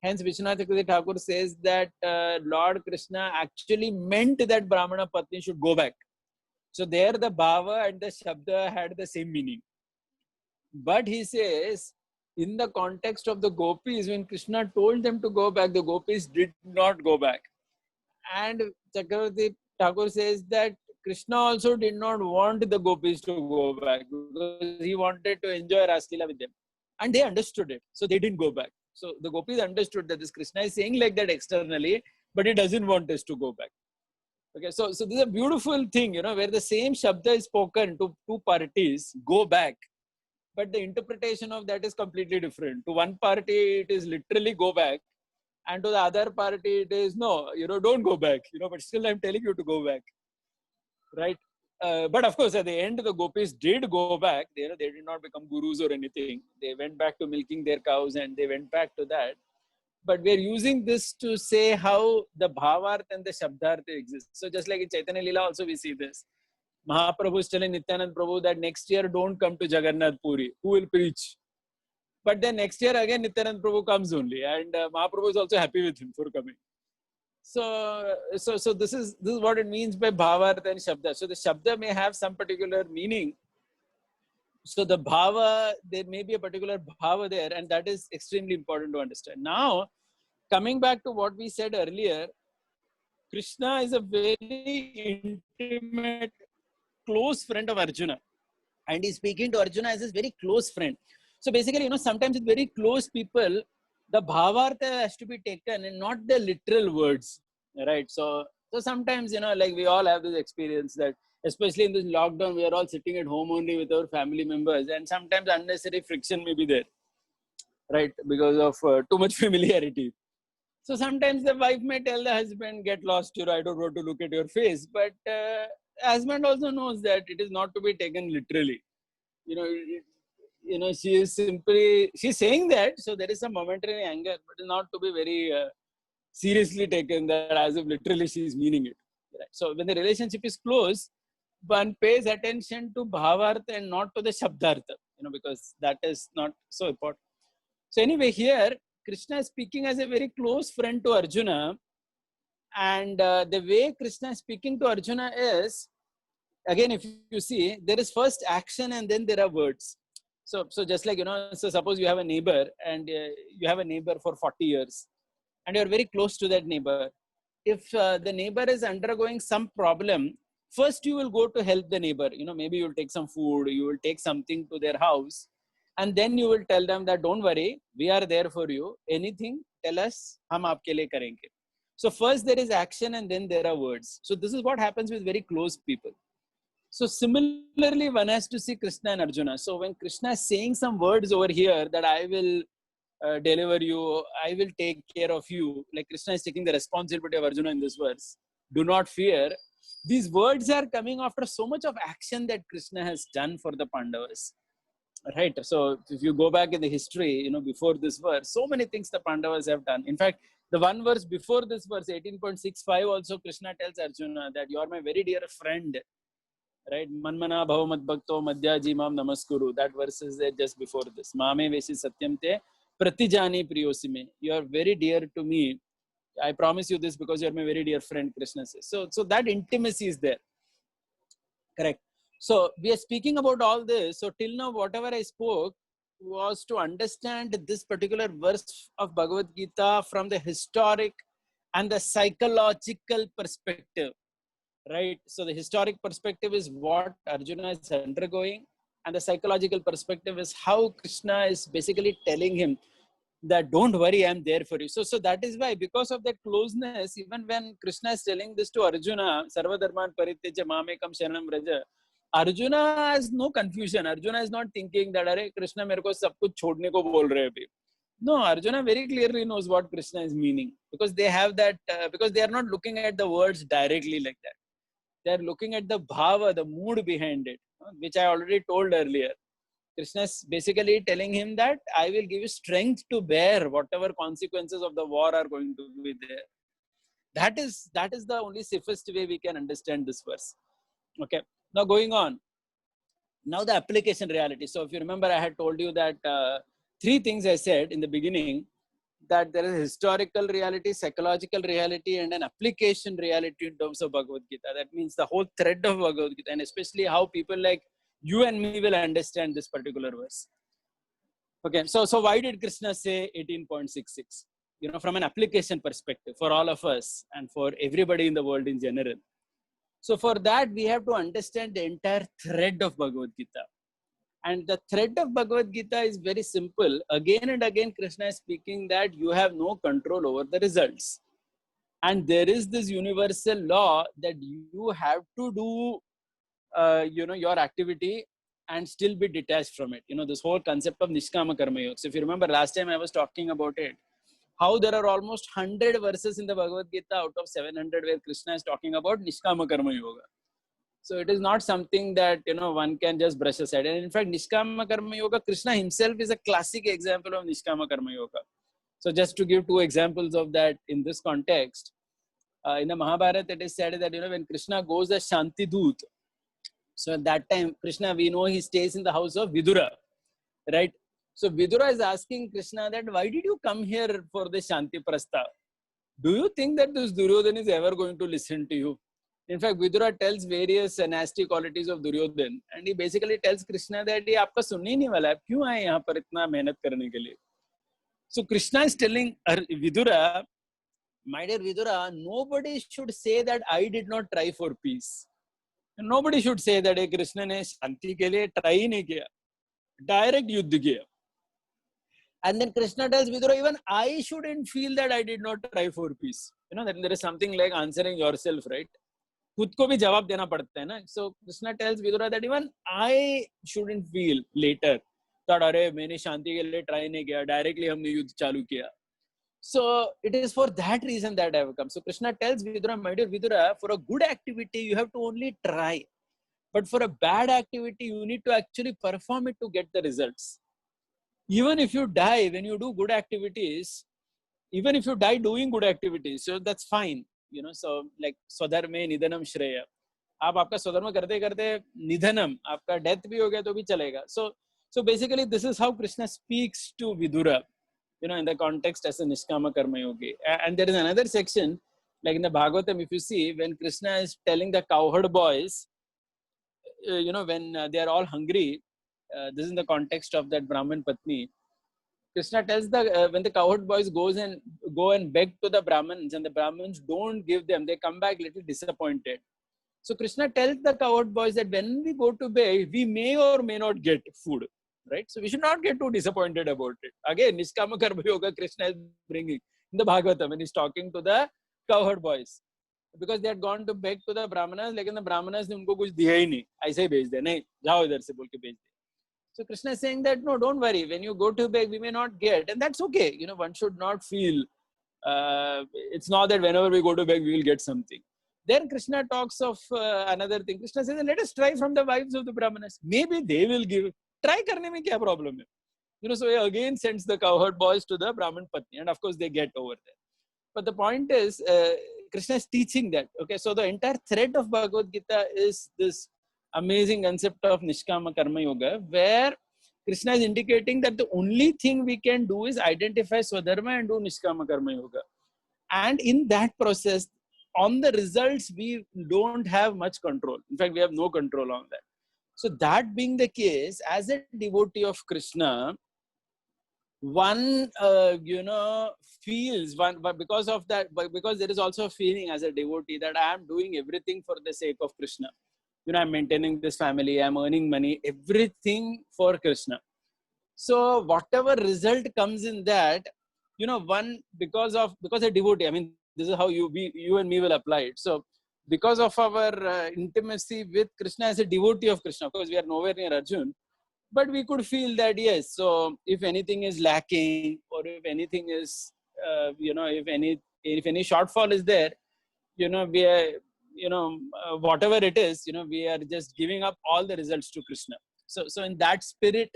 Hence, Vishwanath Chakravarti Thakur says that Lord Krishna actually meant that Brahmana Patni should go back. So there the Bhava and the Shabda had the same meaning. But he says, in the context of the Gopis, when Krishna told them to go back, the Gopis did not go back. And Chakravarti Thakur says that Krishna also did not want the Gopis to go back, because he wanted to enjoy Ras Leela with them. And they understood it. So they didn't go back. So the Gopis understood that this Krishna is saying like that externally, but he doesn't want us to go back. Okay, so this is a beautiful thing, where the same Shabda is spoken to two parties, go back. But the interpretation of that is completely different. To one party, it is literally go back. And to the other party, it is no, don't go back. But still I'm telling you to go back. Right? But of course, at the end, the Gopis did go back. They did not become gurus or anything. They went back to milking their cows and they went back to that. But we're using this to say how the Bhavartha and the Shabdartha exist. So just like in Chaitanya Leela also we see this. Mahaprabhu is telling Nityanand Prabhu that next year don't come to Jagannath Puri. Who will preach? But then next year again Nityanand Prabhu comes only, and Mahaprabhu is also happy with him for coming. So this is what it means by Bhavartha and Shabda. So the Shabda may have some particular meaning. So the Bhava, there may be a particular Bhava there, and that is extremely important to understand. Now, coming back to what we said earlier, Krishna is a very intimate, close friend of Arjuna, and he's speaking to Arjuna as his very close friend. So basically, sometimes with very close people, the Bhavartha has to be taken and not the literal words, right? So sometimes, like we all have this experience that, especially in this lockdown, we are all sitting at home only with our family members, and sometimes unnecessary friction may be there, right? Because of too much familiarity. So sometimes the wife may tell the husband, get lost, I don't want to look at your face. But husband also knows that it is not to be taken literally. She is she's saying that, so there is some momentary anger, but not to be very seriously taken that as if literally she is meaning it. Right? So when the relationship is close, one pays attention to Bhavartha and not to the Shabdartha, because that is not so important. So anyway, here, Krishna is speaking as a very close friend to Arjuna, And the way Krishna is speaking to Arjuna is, again, if you see, there is first action and then there are words. So just like, so suppose you have a neighbor and you have a neighbor for 40 years and you're very close to that neighbor. If the neighbor is undergoing some problem, first you will go to help the neighbor. Maybe you'll take some food, you will take something to their house, and then you will tell them that don't worry, we are there for you. Anything, tell us, hum aapke liye karenge. So first there is action and then there are words. So this is what happens with very close people. So similarly, one has to see Krishna and Arjuna. So when Krishna is saying some words over here that I will deliver you, I will take care of you, like Krishna is taking the responsibility of Arjuna in this verse. Do not fear. These words are coming after so much of action that Krishna has done for the Pandavas. Right. So if you go back in the history, before this verse, so many things the Pandavas have done. In fact, the one verse before this verse, 18.65, also Krishna tells Arjuna that you are my very dear friend. Right? Manmana bhava mad bhakto madhyaji mam namaskuru. That verse is there just before this. Mame vesi satyam te pratijani priyosime. You are very dear to me. I promise you this because you are my very dear friend, Krishna says. So that intimacy is there. Correct. So we are speaking about all this. So till now, whatever I spoke was to understand this particular verse of Bhagavad Gita from the historic and the psychological perspective. Right. So the historic perspective is what Arjuna is undergoing, and the psychological perspective is how Krishna is basically telling him that don't worry, I'm there for you. So that is why, because of that closeness, even when Krishna is telling this to Arjuna, Sarva Dharman Parityaja Mamekam Sharanam Vraja, Arjuna has no confusion. Arjuna is not thinking that Are Krishna mere ko sab kuch chhodne ko bol rahe abhi. No, Arjuna very clearly knows what Krishna is meaning, because they have that, because they are not looking at the words directly like that. They are looking at the bhava, the mood behind it, which I already told earlier. Krishna is basically telling him that I will give you strength to bear whatever consequences of the war are going to be there. That is the only safest way we can understand this verse. Okay. Now going on. Now the application reality. So if you remember, I had told you that three things I said in the beginning, that there is historical reality, psychological reality, and an application reality in terms of Bhagavad Gita. That means the whole thread of Bhagavad Gita, and especially how people like you and me will understand this particular verse. Okay, so why did Krishna say 18.66? From an application perspective for all of us and for everybody in the world in general. So for that, we have to understand the entire thread of Bhagavad Gita. And the thread of Bhagavad Gita is very simple. Again and again, Krishna is speaking that you have no control over the results. And there is this universal law that you have to do, your activity and still be detached from it. This whole concept of Nishkama Karma Yoga. So if you remember last time I was talking about it, how there are almost 100 verses in the Bhagavad Gita out of 700 where Krishna is talking about Nishkama Karma Yoga. So it is not something that, one can just brush aside. And in fact, Nishkama Karma Yoga, Krishna himself is a classic example of Nishkama Karma Yoga. So just to give two examples of that in this context, in the Mahabharata, it is said that, when Krishna goes as Shanti Doot, so at that time, Krishna, we know he stays in the house of Vidura, right? So Vidura is asking Krishna that, why did you come here for the Shanti Prastav? Do you think that this Duryodhana is ever going to listen to you? In fact, Vidura tells various nasty qualities of Duryodhana, and he basically tells Krishna that ये आपका सुनने ही नहीं वाला है, क्यों आए यहाँ पर इतना मेहनत करने के लिए? So Krishna is telling Vidura, my dear Vidura, nobody should say that I did not try for peace. Nobody should say that Krishna ने शांति के लिए try ही नहीं किया, direct युद्ध किया. And then Krishna tells Vidura, even I shouldn't feel that I did not try for peace. That there is something like answering yourself, right? खुद को भी जवाब देना पड़ता है ना. So Krishna tells Vidura that even I shouldn't feel later that अरे मैंने शांति के लिए try नहीं किया, directly हमने युद्ध चालू किया. So it is for that reason that I have come. So Krishna tells Vidura, my dear Vidura, for a good activity you have to only try, but for a bad activity you need to actually perform it to get the results. Even if you die when you do good activities, even if you die doing good activities, so that's fine. So like Swadharme Nidhanam Shreya. आप आपका स्वधर्म करते करते निधनम, आपका death भी हो गया तो भी चलेगा. So basically this is how Krishna speaks to Vidura, in the context as a Nishkama Karma Yogi. And there is another section Like in the Bhagavatam, if you see, when Krishna is telling the cowherd boys, when they are all hungry, this is in the context of that Brahman Patni. Krishna tells when the cowherd boys go and beg to the Brahmins, and the Brahmins don't give them, they come back little disappointed. So Krishna tells the cowherd boys that when we go to beg, we may or may not get food, right? So we should not get too disappointed about it. Again, Niskama Karma Yoga Krishna is bringing in the Bhagavatam when he's talking to the cowherd boys. Because they had gone to beg to the Brahmanas, लेकिन the Brahmanas ने उनको कुछ दिया ही नहीं, ऐसे ही भेज दे, नहीं जाओ इधर से बोल के भेज दे. So Krishna is saying that no, don't worry. When you go to beg, we may not get, and that's okay. One should not feel. It's not that whenever we go to beg, we will get something. Then Krishna talks of another thing. Krishna says, let us try from the wives of the Brahmanas. Maybe they will give. Try करने में क्या problem है? So he again sends the cowherd boys to the Brahman Patni, and of course they get over there. But the point is, Krishna is teaching that. Okay, so the entire thread of Bhagavad Gita is this amazing concept of Nishkama Karma Yoga, where Krishna is indicating that the only thing we can do is identify Swadharma and do Nishkama Karma Yoga. And in that process, on the results, we don't have much control. In fact, we have no control on that. So that being the case, as a devotee of Krishna, one feels because of that, because there is also a feeling as a devotee that I am doing everything for the sake of Krishna. I'm maintaining this family, I'm earning money, everything for Krishna. So whatever result comes in that, because a devotee, I mean, this is how you and me will apply it. So because of our intimacy with Krishna as a devotee of Krishna, of course we are nowhere near Arjun, but we could feel that, yes, so if anything is lacking, or if anything is, if any shortfall is there, we are, whatever it is, we are just giving up all the results to Krishna. So in that spirit,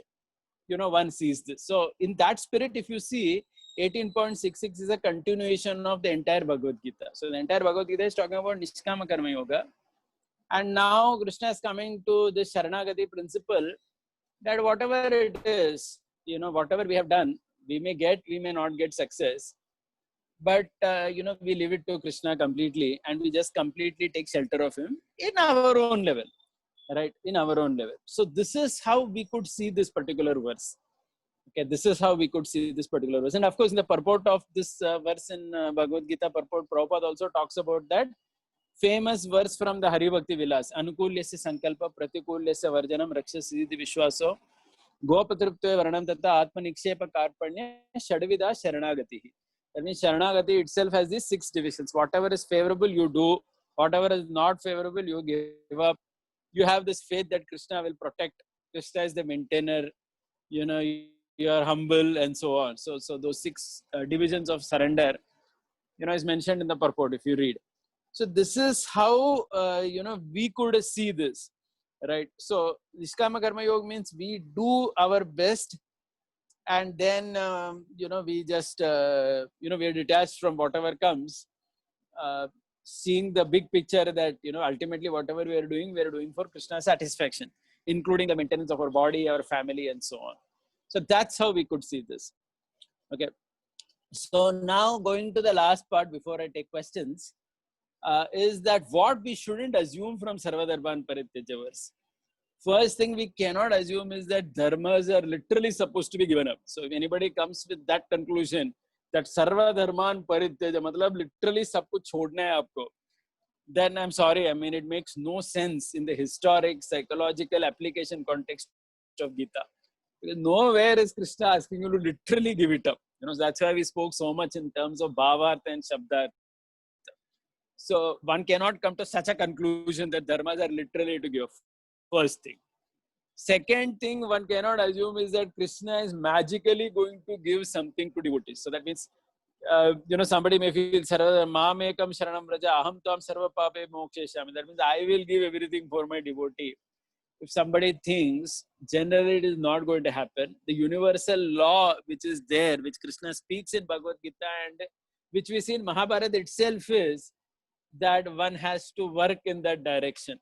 one sees this. So in that spirit, if you see, 18.66 is a continuation of the entire Bhagavad Gita. So the entire Bhagavad Gita is talking about Nishkama Karma Yoga. And now Krishna is coming to this Sharanagati principle, that whatever it is, whatever we have done, we may get, we may not get success. But, we leave it to Krishna completely, and we just completely take shelter of him in our own level, right? In our own level. So this is how we could see this particular verse. Okay, this is how we could see this particular verse. And of course, in the purport of this verse in Bhagavad Gita purport, Prabhupada also talks about that famous verse from the Hari Bhakti Vilas. Anukulyasya sankalpa pratikulyasya varjanam rakshasidi vishwaso gopatriptve varanam tata atmanikshepa karpanya shadvida sharanagatihi. That means Sharanagati itself has these 6 divisions. Whatever is favorable, you do. Whatever is not favorable, you give up. You have this faith that Krishna will protect. Krishna is the maintainer. You are humble, and so on. So those 6 divisions of surrender, is mentioned in the purport if you read. So this is how, we could see this, right? So Nishkama Karma Yoga means we do our best, and then, we just, we are detached from whatever comes, seeing the big picture that, ultimately whatever we are doing for Krishna's satisfaction, including the maintenance of our body, our family, and so on. So that's how we could see this. Okay. So now going to the last part before I take questions, is that what we shouldn't assume from Sarvadharman Parityaja verse. First thing we cannot assume is that dharmas are literally supposed to be given up. So if anybody comes with that conclusion, that Sarva Dharman Parityaja, matlab literally sab kuch chhodna hai aapko, then I'm sorry, I mean, it makes no sense in the historic, psychological application context of Gita. Because nowhere is Krishna asking you to literally give it up. That's why we spoke so much in terms of Bhavartha and Shabdartha. So one cannot come to such a conclusion that dharmas are literally to give. First thing. Second thing one cannot assume is that Krishna is magically going to give something to devotees. So that means, somebody may feel, Mamekam Sharanam Raja, Aham Tam Sarva Pape Moksheshami. That means I will give everything for my devotee. If somebody thinks, generally it is not going to happen. The universal law which is there, which Krishna speaks in Bhagavad Gita and which we see in Mahabharata itself, is that one has to work in that direction,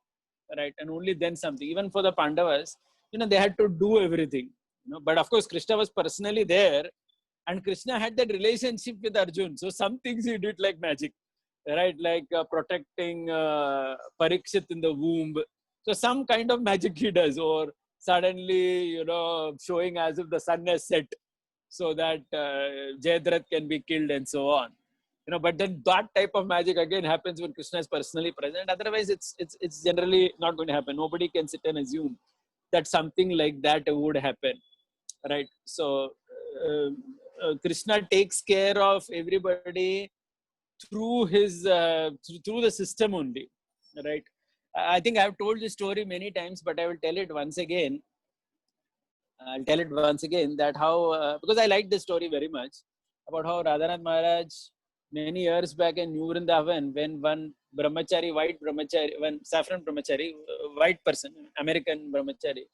right? And only then something. Even for the Pandavas, they had to do everything. But of course, Krishna was personally there, and Krishna had that relationship with Arjun. So some things he did like magic. right? Like protecting Parikshit in the womb. So some kind of magic he does, or suddenly, showing as if the sun has set so that Jayadratha can be killed and so on. But then that type of magic again happens when Krishna is personally present. Otherwise, it's generally not going to happen. Nobody can sit and assume that something like that would happen, right? So uh, Krishna takes care of everybody through his through the system only, right? I think I've told this story many times, but I will tell it once again. I'll tell it once again that how because I like this story very much about how Radhanath Maharaj many years back in New Vrindavan, when one brahmachari, one saffron brahmachari, white person, American brahmachari,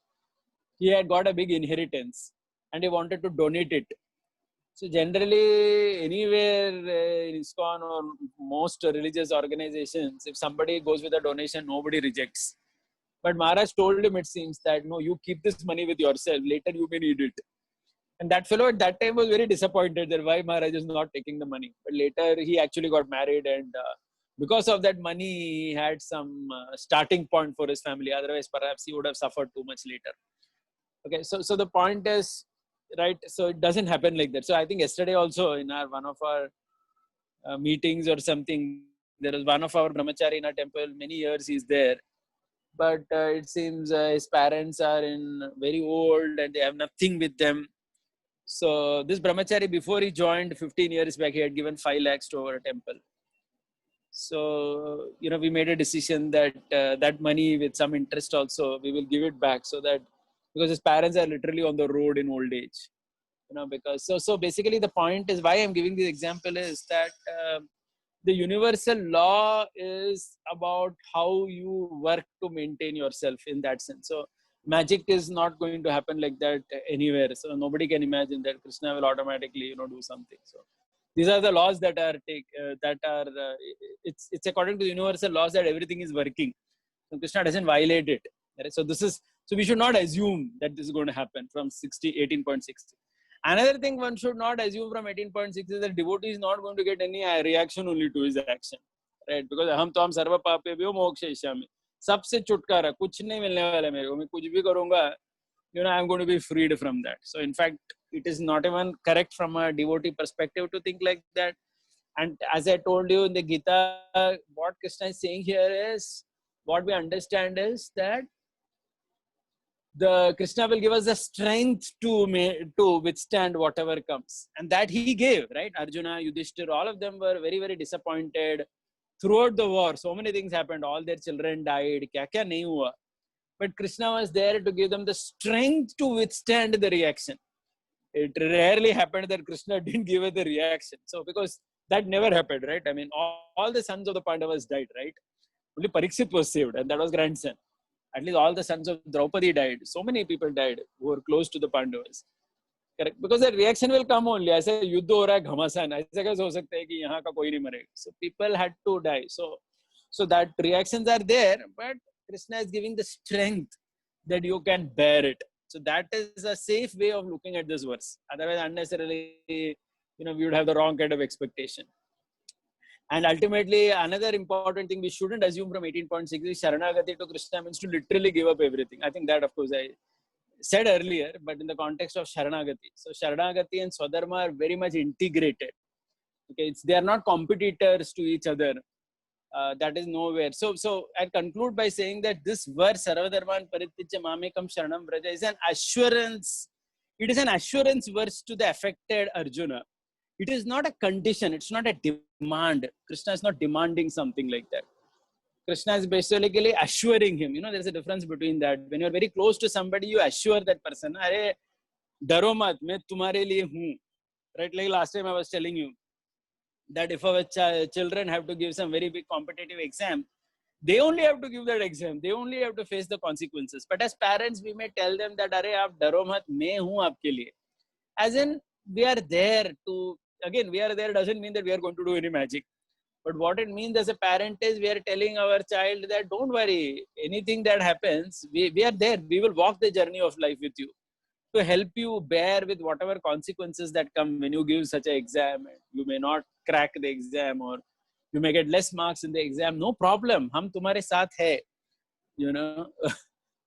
he had got a big inheritance and he wanted to donate it. So generally, anywhere in ISKCON or most religious organizations, if somebody goes with a donation, nobody rejects. But Maharaj told him, it seems, that no, you keep this money with yourself. Later, you may need it. And that fellow at that time was very disappointed that why Maharaj is not taking the money. But later, he actually got married, and because of that money, he had some starting point for his family. Otherwise, perhaps he would have suffered too much later. Okay, so the point is, right? So it doesn't happen like that. So I think yesterday also in one of our meetings or something, there was one of our brahmachari in our temple. Many years he's there, but it seems his parents are very old and they have nothing with them. So this brahmachari, before he joined 15 years back, he had given 5 lakhs to our temple. So we made a decision that that money with some interest also we will give it back, so that because his parents are literally on the road in old age. Because so basically the point is why I'm giving this example is that the universal law is about how you work to maintain yourself in that sense. So magic is not going to happen like that anywhere. So nobody can imagine that Krishna will automatically do something. So these are the laws that are it's according to the universal laws that everything is working. So Krishna doesn't violate it. Right? So we should not assume that this is going to happen from 18.6. Another thing one should not assume from 18.6 is that devotee is not going to get any reaction only to his action, right? Because हम तो हम सर्व पापे भ्यो मोक्षयिष्यामि, सबसे छुटकारा, कुछ नहीं मिलने वाला है मेरे को, मैं कुछ भी करूँगा, I'm going to be freed from that. So in fact, it is not even correct from a devotee perspective to think like that. And as I told you in the Gita, what Krishna is saying here is, what we understand is that the Krishna will give us the strength to withstand whatever comes, and that he gave, right? Arjuna, Yudhishthira, all of them were very, very disappointed throughout the war. So many things happened. All their children died. Kya kya nahi hua. But Krishna was there to give them the strength to withstand the reaction. It rarely happened that Krishna didn't give it the reaction. So because that never happened, right? I mean, all the sons of the Pandavas died, right? Only Parikshit was saved, and that was grandson. At least all the sons of Draupadi died. So many people died who were close to the Pandavas. Correct? Because the reaction will come only. ऐसे युद्ध हो रहा है घमासान. ऐसे कैसे हो सकता है कि यहाँ का कोई नहीं मरेगा? So people had to die. So that reactions are there, but Krishna is giving the strength that you can bear it. So that is a safe way of looking at this verse. Otherwise, unnecessarily, we would have the wrong kind of expectation. And ultimately, another important thing we shouldn't assume from 18.6 is Sharanagati to Krishna means to literally give up everything. I think that, of course, I said earlier, but in the context of Sharanagati. So Sharanagati and Swadharma are very much integrated. Okay, they are not competitors to each other. That is nowhere. So I conclude by saying that this verse, Sarvadharman Paritijya Mamekam Sharanam Vraja, is an assurance. It is an assurance verse to the affected Arjuna. It is not a condition. It's not a demand. Krishna is not demanding something like that. Krishna is basically assuring him. There's a difference between that. When you're very close to somebody, you assure that person, "Arey, daro mat, main tumhare liye hoon." Right? Like last time I was telling you that if our children have to give some very big competitive exam, they only have to give that exam. They only have to face the consequences. But as parents, we may tell them that, "Arey, aap daro mat, main hoon aapke liye." As in, we are there to. Again, we are there doesn't mean that we are going to do any magic. But what it means as a parent is we are telling our child that don't worry, anything that happens, we are there. We will walk the journey of life with you to help you bear with whatever consequences that come when you give such an exam. You may not crack the exam, or You may get less marks in the exam. No problem. Hum tumhare saath hai. You know,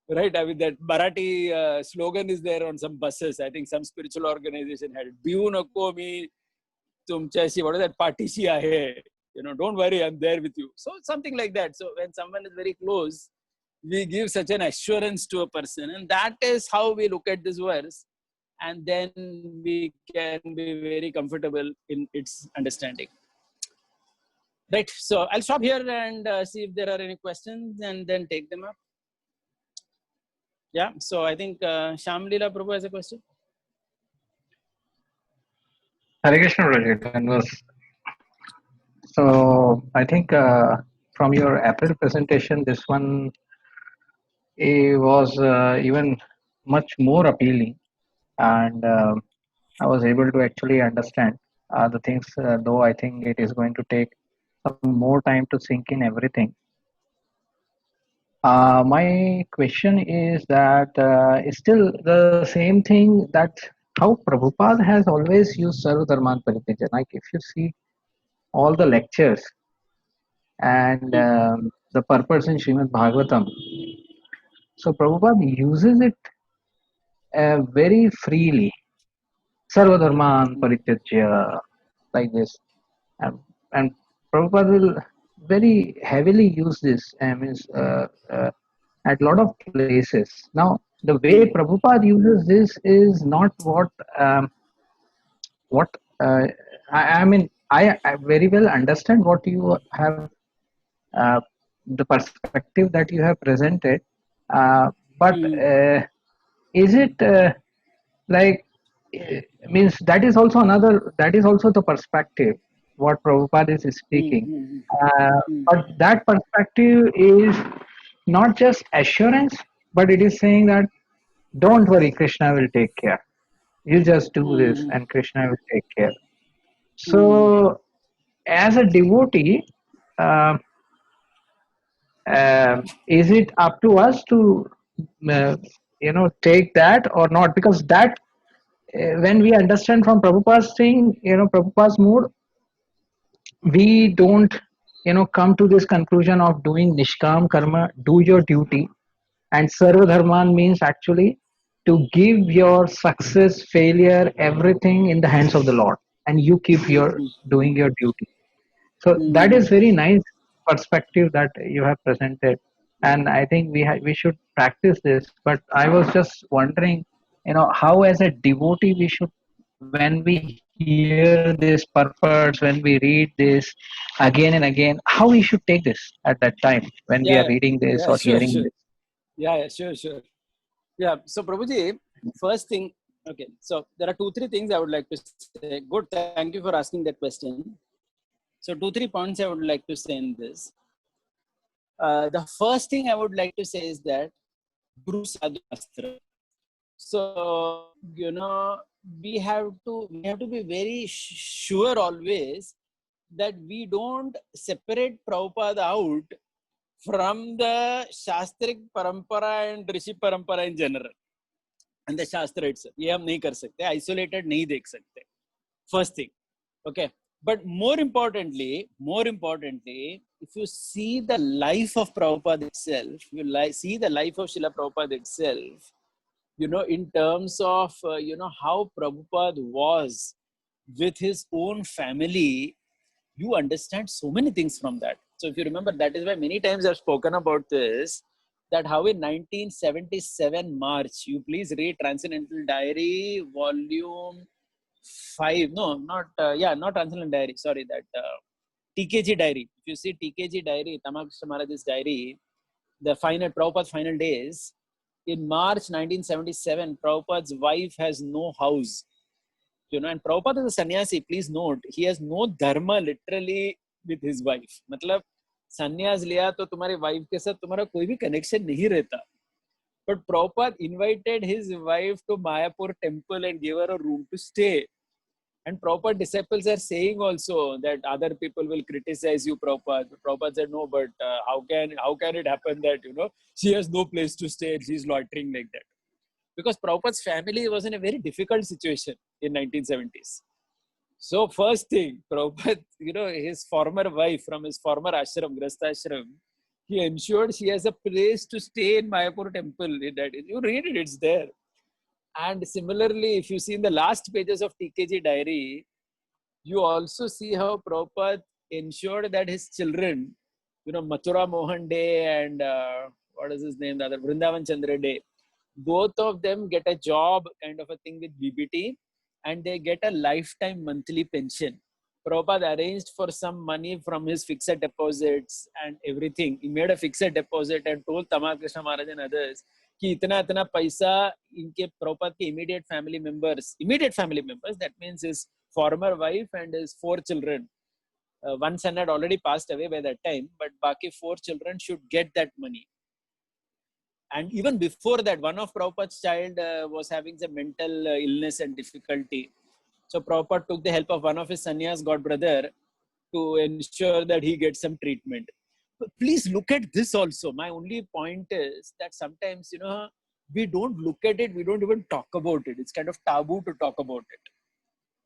right? I mean, that Marathi slogan is there on some buses. I think some spiritual organization had it. Biu nako mi tumchashi, what is that? Patishi aahe. You know, don't worry, I'm there with you. So something like that. So when someone is very close, we give such an assurance to a person, and that is how we look at this verse, and then we can be very comfortable in its understanding. Right. So I'll stop here and see if there are any questions, and then take them up. Yeah. So I think Shamlila Prabhu has a question. Hare Krishna, Roger. That was so. I think from your April presentation, this one was even much more appealing, and I was able to actually understand the things. Though I think it is going to take some more time to sink in everything. My question is that it's still the same thing that how Prabhupada has always used Sarva Dharman Parityaja. Like if you see all the lectures and the purpose in Srimad Bhagavatam, so Prabhupada uses it very freely. Sarva Dharman Parityaja, like this. And Prabhupada will very heavily use this means at a lot of places. Now, the way Prabhupada uses this is not what I mean. I very well understand what you have, uh, the perspective that you have presented, but is it like means that is also another, that is also the perspective what Prabhupada is speaking, but that perspective is not just assurance, but it is saying that don't worry, Krishna will take care, you just do this and Krishna will take care. So as a devotee, uh, is it up to us to uh, take that or not? Because that when we understand from Prabhupada's thing, Prabhupada's mood, we don't come to this conclusion of doing nishkam karma, do your duty, and sarva dharman means actually to give your success, failure, everything in the hands of the Lord, and you keep your doing your duty. So that is very nice perspective that you have presented, and I think we should practice this. But I was just wondering, how as a devotee we should, when we hear this purpose, when we read this again and again, how we should take this at that time when we are Yeah. reading this or Yeah. Sure. hearing Sure. this. Yeah. Sure. Sure. Yeah. So Prabhuji, first thing. Okay. So there are 2-3 things I would like to say. Good. Thank you for asking that question. So 2-3 points I would like to say in this. The first thing I would like to say is that Guru Sadhu Shastra. So we have to be very sure always that we don't separate Prabhupada out from the Shastric Parampara and Rishi Parampara in general and the Shastra itself. ये हम नहीं कर सकते, isolated नहीं देख सकते. First thing, okay. But more importantly, if you see the life of Prabhupada itself, see the life of Srila Prabhupada itself, in terms of, how Prabhupada was with his own family, you understand so many things from that. So if you remember, that is why many times I've spoken about this, that how in 1977 March, you please read Transcendental Diary, volume 5, no, not Transcendental Diary, sorry, that TKG Diary. If you see TKG Diary, Tamakshra Maharaj's diary, the Prabhupada's final days, in March 1977, Prabhupada's wife has no house. And Prabhupada is a sannyasi, please note, he has no dharma literally with his wife. मतलब sannyas लिया तो तुम्हारी wife के साथ तुम्हारा कोई भी connection नहीं रहता. But Prabhupada invited his wife to Mayapur temple and gave her a room to stay. And Prabhupada disciples are saying also that other people will criticize you, Prabhupada. Prabhupada said, no, but how can it happen that, she has no place to stay and she's loitering like that? Because Prabhupada's family was in a very difficult situation in 1970s. So first thing, Prabhupada, his former wife from his former ashram, Grastha ashram, he ensured she has a place to stay in Mayapur temple. You read it, it's there. And similarly, if you see in the last pages of TKG diary, you also see how Prabhupada ensured that his children, Mathura Mohan Day and what is his name, the other Vrindavan Chandra Day, both of them get a job kind of a thing with BBT, and they get a lifetime monthly pension. Prabhupada arranged for some money from his fixed deposits and everything. He made a fixed deposit and told Tamal Krishna Maharaj and others कि इतना इतना पैसा इनके Prabhupada के immediate family members, that means his former wife and his 4 children. One son had already passed away by that time, but baki 4 children should get that money. And even before that, one of Prabhupada's child was having some mental illness and difficulty. So Prabhupada took the help of one of his sannyas godbrother to ensure that he gets some treatment. But please look at this also. My only point is that sometimes, we don't look at it, we don't even talk about it. It's kind of taboo to talk about it.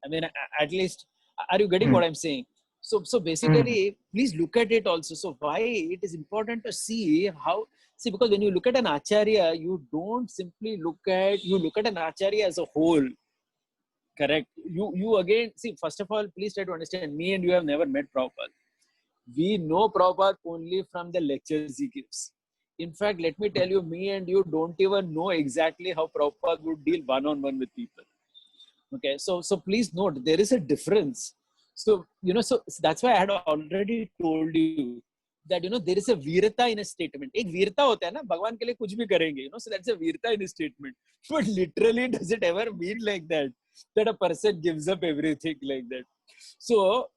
I mean, at least, are you getting what I'm saying? So basically, please look at it also. So why it is important to see because when you look at an acharya, you don't simply look at an acharya as a whole. Correct. You again, see, first of all, please try to understand, me and you have never met Prabhupada. We know Prabhupada only from the lectures he gives. In fact, let me tell you, me and you don't even know exactly how Prabhupada would deal one-on-one with people. Okay, so please note, there is a difference. So, so that's why I had already told you that, there is a virata in a statement. Ek virata hota hai na, Bhagwan ke liye kuch bhi karenge, so that's a virata in a statement. But literally, does it ever mean like that a person gives up everything like that? So,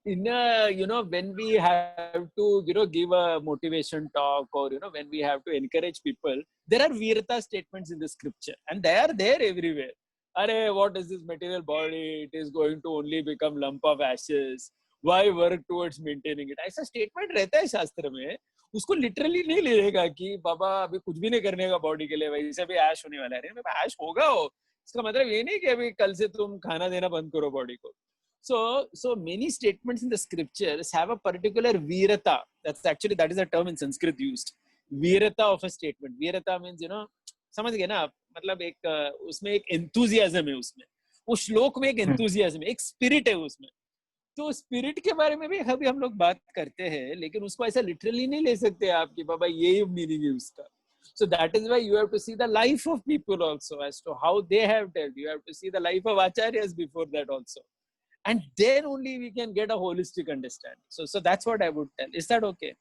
in when we have to, give a motivation talk, or, when we have to encourage people, there are virata statements in the scripture, and they are there everywhere. Arey, what is this material body? It is going to only become lump of ashes. Why work towards maintaining it? ऐसा statement रहता है शास्त्र में. उसको literally नहीं लेगा कि बाबा अभी कुछ भी नहीं करने का बॉडी के लिए, वैसे भी ऐश होने वाला है. अरे ऐश होगा हो. इसका मतलब ये नहीं कि अभी कल से तुम खाना देना बंद करो बॉडी को. So many statements in the scriptures have a particular virata. That is a term in Sanskrit used. Virata of a statement. Virata means, समझ गए ना आप, मतलब एक उसमें एक एंथुजियाज्म है, उसमें उस श्लोक में एक एंथुजियाज्म है, एक स्पिरिट है उसमें. तो स्पिरिट के बारे में भी अभी हम लोग बात करते हैं, लेकिन उसको ऐसा लिटरली नहीं ले सकते आप कि बाबा यही मीनिंग है उसका. So that is why you have to see the life of people also, as to how they have dealt. You have to see the life of acharyas before that also, and then only we can get a holistic understanding. So that's what I would tell. Is that okay?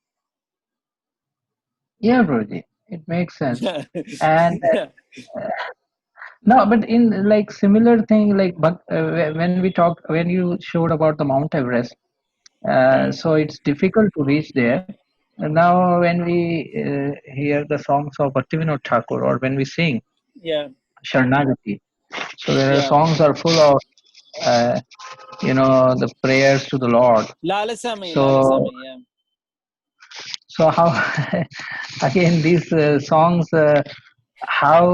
Yeah, Broji, it makes sense. And no, but in like similar thing, like but when you showed about the Mount Everest, so it's difficult to reach there. And now when we hear the songs of Bhaktivinoda Thakur, or when we sing Yeah. Sharanagati, so their Yeah. songs are full of the prayers to the Lord. Lalasami, So yeah. so how again these songs, how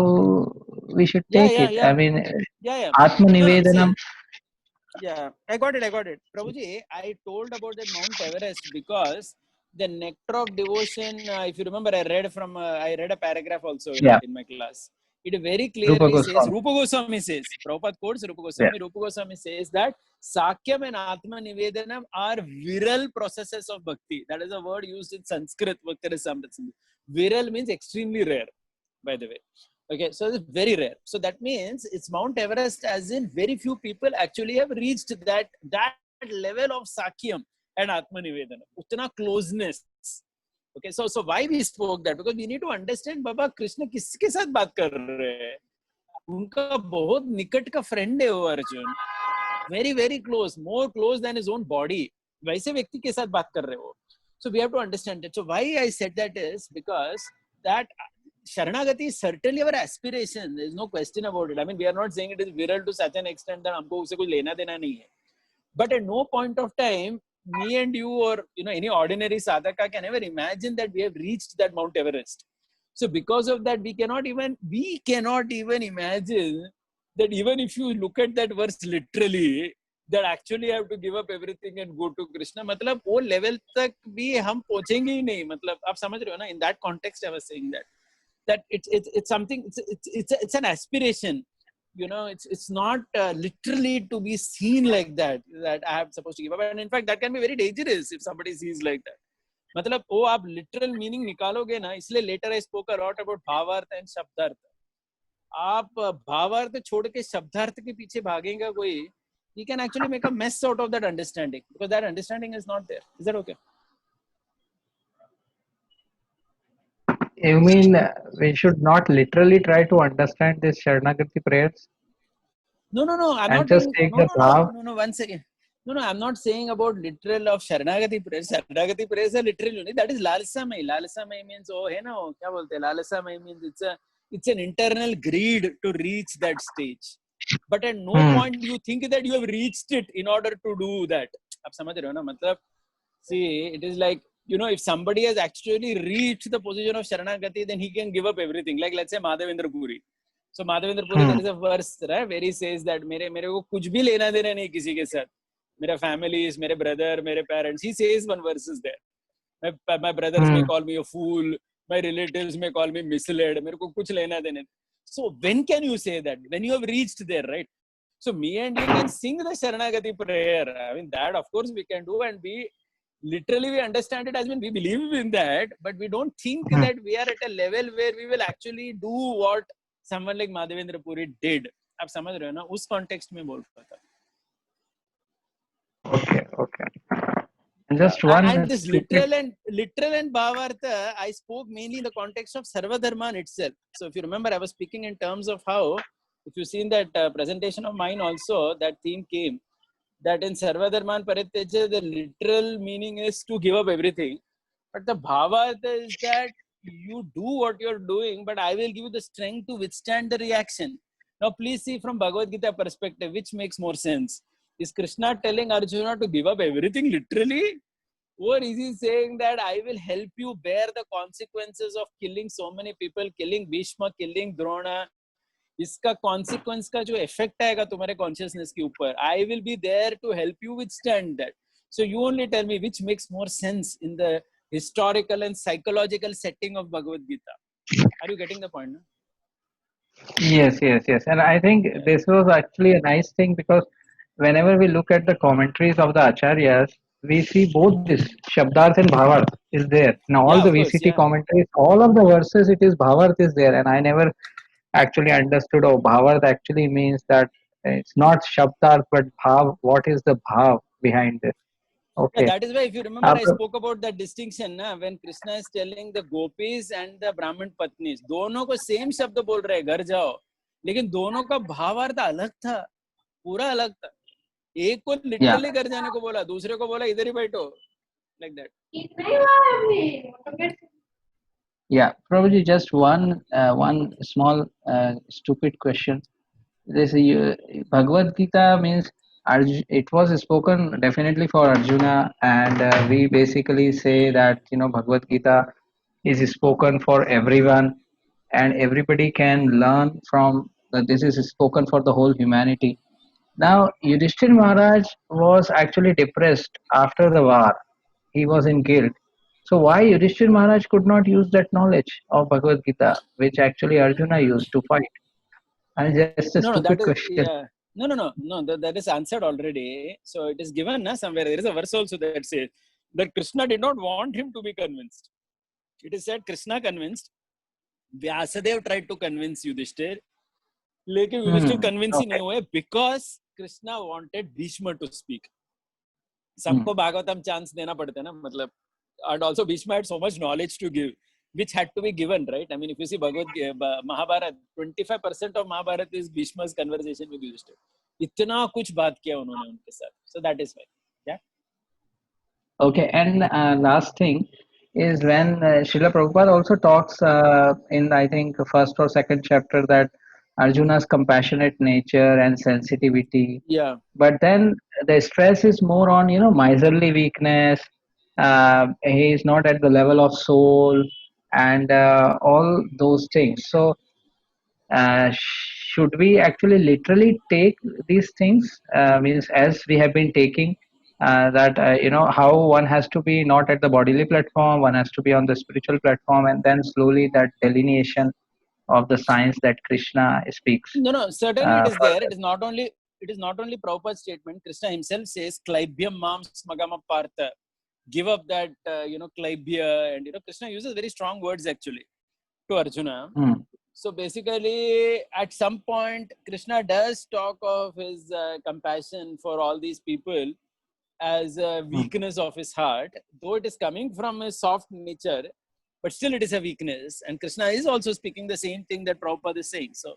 we should take it? I mean, Yeah. Atma No, Nivedanam. see. Yeah, I got it. Prabhuji, I told about that Mount Everest because the nectar of devotion, if you remember, I read a paragraph also in Yeah, it in my class. It very Rupa clearly says, Goswami. Rupa Goswami says, Prabhupada quotes Rupa Yeah. Goswami. Rupa Goswami says that Sakyam and Atma Nivedanam are viral processes of bhakti. That is a word used in Sanskrit. Viral means extremely rare, by the way. Okay, so it's very rare. So that means it's Mount Everest, as in very few people actually have reached that level of Sakyam and Atma Nivedana. Utna closeness. Okay, so why we spoke that? Because we need to understand, Baba Krishna किसके साथ बात कर रहे हैं? उनका बहुत निकट का friend है वो Arjun. Very, very close, more close than his own body. वैसे व्यक्ति के साथ बात कर रहे हो. So we have to understand it. So why I said that is because that Sharanagati is certainly our aspiration. There is no question about it. I mean, we are not saying it is viral to such an extent that हमको उससे कुछ लेना देना नहीं है. But at no point of time, me and you or any ordinary sadhaka can ever imagine that we have reached that Mount Everest. So because of that, we cannot even imagine that even if you look at that verse literally, that actually I have to give up everything and go to Krishna. मतलब वो level तक भी हम पहुंचेंगे ही नहीं. मतलब आप समझ रहे हो ना? In that context, I was saying that it's something. It's an aspiration. You know, it's not literally to be seen like that I have supposed to give up. And in fact, that can be very dangerous if somebody sees like that. मतलब वो आप literal meaning निकालोगे ना, इसलिए later I spoke a lot about भावार्थ and शब्दार्थ. आप भावार्थ छोड़ के शब्दार्थ के पीछे भागेगा कोई, he can actually make a mess out of that understanding, because that understanding is not there. Is that okay? You mean we should not literally try to understand these Sharanagati prayers No. I'm and not just being. take the bhav? No. One second. No. I'm not saying about literal of Sharanagati prayers. Sharanagati prayers are literal only. That is Lalsamai. Lalsamai means oh है ना वो क्या बोलते हैं? Lalsamai means it's an internal greed to reach that stage. But at no point you think that you have reached it in order to do that. आप समझ रहे हो ना? मतलब see, it is like, you know, if somebody has actually reached the position of Sharanagati, then he can give up everything. Like let's say Madhavendra Puri. So Madhavendra Puri, there is a verse, right, where he says that मेरे को कुछ भी लेना देना नहीं किसी के साथ. मेरा families, मेरे brother, मेरे parents. He says one verse is there. My brothers may call me a fool. My relatives may call me misled. मेरे को कुछ लेना देना. So when can you say that? When you have reached there, right? So me and you can sing the Sharanagati prayer. I mean, that of course we can do, and we understand it as when we believe in that, but we don't think that we are at a level where we will actually do what someone like Madhavendra Puri did. आप समझ रहे हो ना? उस context में बोल रहा था. Okay. And just one And this stupid. literal and bhavartha, I spoke mainly in the context of Sarvadharman itself. So if you remember, I was speaking in terms of how, if you see in that presentation of mine also, that theme came, that in Sarvadharman Parityaja, the literal meaning is to give up everything. But the bhavartha is that you do what you're doing, but I will give you the strength to withstand the reaction. Now, please see from Bhagavad Gita perspective, which makes more sense. Is Krishna telling Arjuna to give up everything literally? Or is he saying that I will help you bear the consequences of killing so many people, killing Bhishma, killing Drona? इसका consequence का जो effect आएगा तुम्हारे consciousness के ऊपर, I will be there to help you withstand that. So you only tell me which makes more sense in the historical and psychological setting of Bhagavad Gita. Are you getting the point? No? Yes. And I think this was actually a nice thing because whenever we look at the commentaries of the acharyas, we see both this Shabdarth and Bhavarth is there. In all Yeah, the of course. VCT Yeah. commentaries, all of the verses it is Bhavarth is there, and I never actually understood. Oh, Bhavarth actually means that it's not Shabdarth but Bhav. What is the Bhav behind this? Yeah, Okay. that is why, if you remember, I spoke about that distinction na, when Krishna is telling the gopis and the Brahmin patnis, दोनों को same शब्द बोल रहे हैं, घर जाओ, लेकिन दोनों का भावार्थ अलग था, पूरा अलग था. एक को Yeah. literally घर जाने को बोला, दूसरे को बोला इधर ही बैठो, like that. Yeah, probably just one small stupid question. This Bhagavad Gita means it was spoken definitely for Arjuna, and we basically say that Bhagavad Gita is spoken for everyone, and everybody can learn from. This is spoken for the whole humanity. Now, Yudhishthir Maharaj was actually depressed after the war. He was in guilt. So why Yudhishthir Maharaj could not use that knowledge of Bhagavad Gita, which actually Arjuna used to fight? And just a No, stupid that is, question. yeah. No, that is answered already. So it is given na, somewhere. There is a verse also that says that Krishna did not want him to be convinced. It is said Krishna convinced. Vyasadev tried to convince Yudhishthir. लेकिन Yudhishthir convince ही नहीं हुए because Krishna wanted Bhishma to speak. सबको Bhagavatam chance देना पड़ता है ना, मतलब, and also Bhishma had so much knowledge to give, which had to be given, right? I mean, if you see Mahabharata, 25% of Mahabharata is Bhishma's conversation with Yudhishthir. इतना कुछ बात किया उन्होंने उनके साथ. So that is why. Yeah. Okay, and last thing is when Srila Prabhupada also talks in, I think, first or second chapter that Arjuna's compassionate nature and sensitivity. Yeah. But then the stress is more on, miserly weakness. He is not at the level of soul and all those things. So, should we actually literally take these things? Means as we have been taking that how one has to be not at the bodily platform, one has to be on the spiritual platform, and then slowly that delineation of the science that Krishna speaks No, certainly it is there. further. It is not only Prabhupada's statement. Krishna himself says, "Klaibhyam mam smagama partha." Give up that, klaibhya, and Krishna uses very strong words actually to Arjuna. Hmm. So basically, at some point, Krishna does talk of his compassion for all these people as a Hmm. weakness of his heart, though it is coming from his soft nature, but still it is a weakness. And Krishna is also speaking the same thing that Prabhupada is saying. So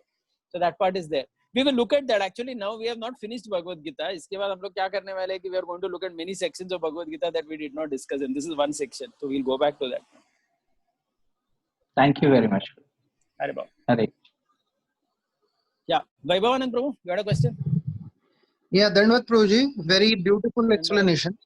that part is there. We will look at that. Actually, now we have not finished Bhagavad Gita. Iske baad hum log kya karne wale hai ki we are going to look at many sections of Bhagavad Gita that we did not discuss, and this is one section. So we'll go back to that. Thank you very much. Hare Baba. Hare. Yeah, Vaibhavanand Prabhu, you had a question? Yeah, Dandvat Prabhuji, very beautiful explanation.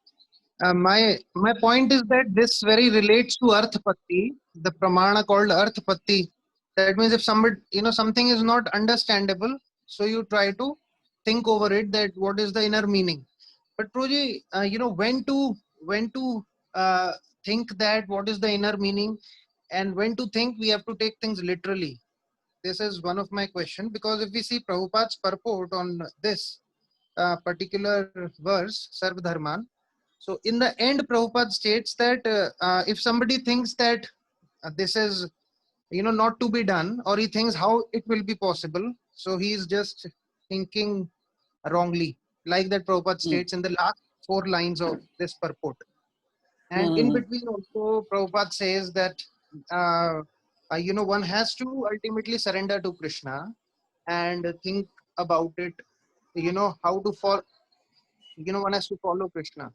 My point is that this very relates to Arthapatti, the pramana called Arthapatti. That means if somebody, something is not understandable, so you try to think over it, that what is the inner meaning. But Prabhuji, when to think that what is the inner meaning, and when to think we have to take things literally. This is one of my questions, because if we see Prabhupada's purport on this particular verse, Sarv Dharman. So in the end, Prabhupada states that if somebody thinks that this is, not to be done, or he thinks how it will be possible, so he is just thinking wrongly, like that Prabhupada states in the last 4 lines of this purport. And in between also, Prabhupada says that, one has to ultimately surrender to Krishna and think about it, how to follow, one has to follow Krishna.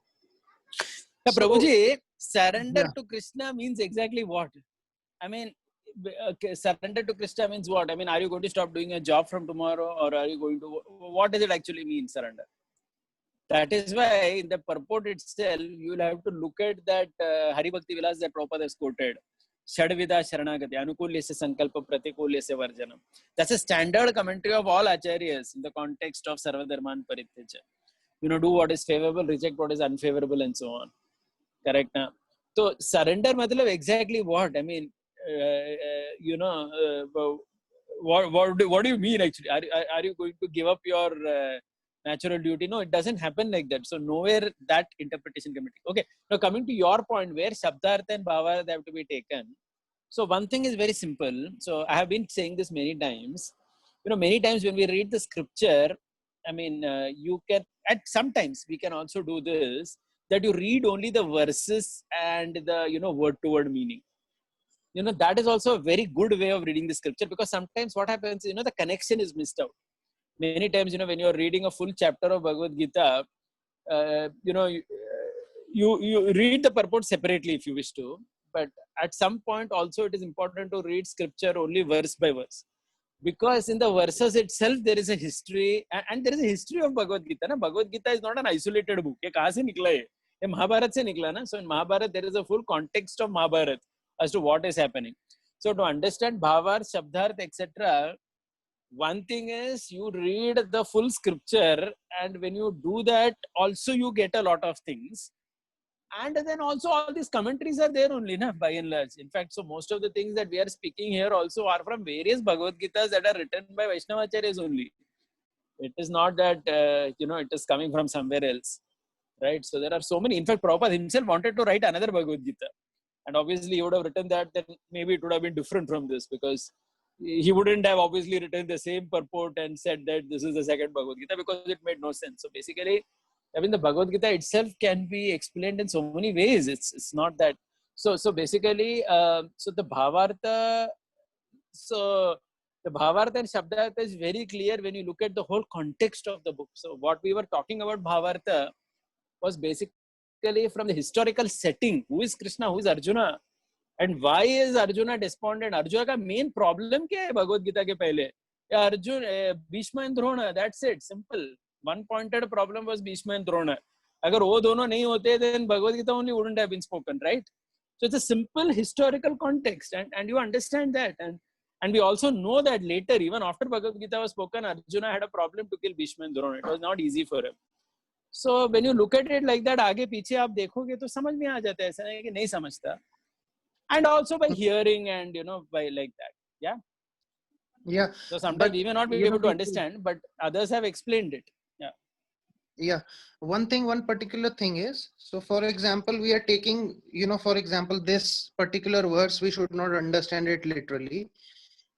Yeah, So, Prabhuji, surrender yeah. to Krishna means exactly what? I mean, surrender to Krishna means what? I mean, are you going to stop doing a job from tomorrow, or are you going to, what does it actually mean, surrender? That is why in the purport itself, you will have to look at that Hari Bhakti Vilas that Prabhupada has quoted. Shadvida Sharanagati, Anukulyasya Sankalpa Pratikulyasya Varjanam. That's a standard commentary of all acharyas in the context of Sarvadharman Parityaja. Do what is favorable, reject what is unfavorable, and so on. Correct? Na? So surrender matlab exactly what? I mean, what do you mean actually? Are you going to give up your natural duty? No, it doesn't happen like that. So nowhere that interpretation can be taken. Okay, now coming to your point where Shabdartha and Bhavartha have to be taken. So one thing is very simple. So I have been saying this many times. Many times when we read the scripture, I mean, you can, at sometimes we can also do this, that you read only the verses and the, word to word meaning. That is also a very good way of reading the scripture, because sometimes what happens, the connection is missed out. Many times, when you're reading a full chapter of Bhagavad Gita, you read the purport separately if you wish to, but at some point also it is important to read scripture only verse by verse, because in the verses itself there is a history, and there is a history of Bhagavad Gita. Bhagavad Gita is not an isolated book. ये कहाँ से निकला है? ये Mahabharat से निकला ना. So in Mahabharat there is a full context of Mahabharat as to what is happening. So to understand Bhavar, Shabdarth, etc., one thing is you read the full scripture, and when you do that, also you get a lot of things. And then also all these commentaries are there only, by and large. In fact, so most of the things that we are speaking here also are from various Bhagavad Gitas that are written by Vaishnavacharyas only. It is not that, it is coming from somewhere else, right? So there are so many. In fact, Prabhupada himself wanted to write another Bhagavad Gita. And obviously he would have written that, then maybe it would have been different from this, because he wouldn't have obviously written the same purport and said that this is the second Bhagavad Gita, because it made no sense. So basically, I mean, the Bhagavad Gita itself can be explained in so many ways. It's not that. So basically, so the Bhavartha, and Shabdartha is very clear when you look at the whole context of the book. So what we were talking about Bhavartha was basically from the historical setting. Who is Krishna? Who is Arjuna? And why is Arjuna despondent? Arjuna का main problem क्या है Bhagavad Gita के पहले? Arjuna, Bhishma and Drona. That's it. Simple. One pointed problem was Bhishma and Drona. अगर वो दोनों नहीं होते, then Bhagavad Gita only wouldn't have been spoken, right? So it's a simple historical context, and you understand that. And And we also know that later, even after Bhagavad Gita was spoken, Arjuna had a problem to kill Bhishma and Drona. It was not easy for him. So when you look at it like that, आगे पीछे आप देखोगे तो समझ में आ जाता है, ऐसा नहीं कि नहीं समझता. And also by hearing and by like that. Yeah. Yeah. So sometimes But, we may not be you know, able to the- understand, but others have explained it. Yeah, one particular thing is, so for example, we are taking, for example, this particular verse, we should not understand it literally.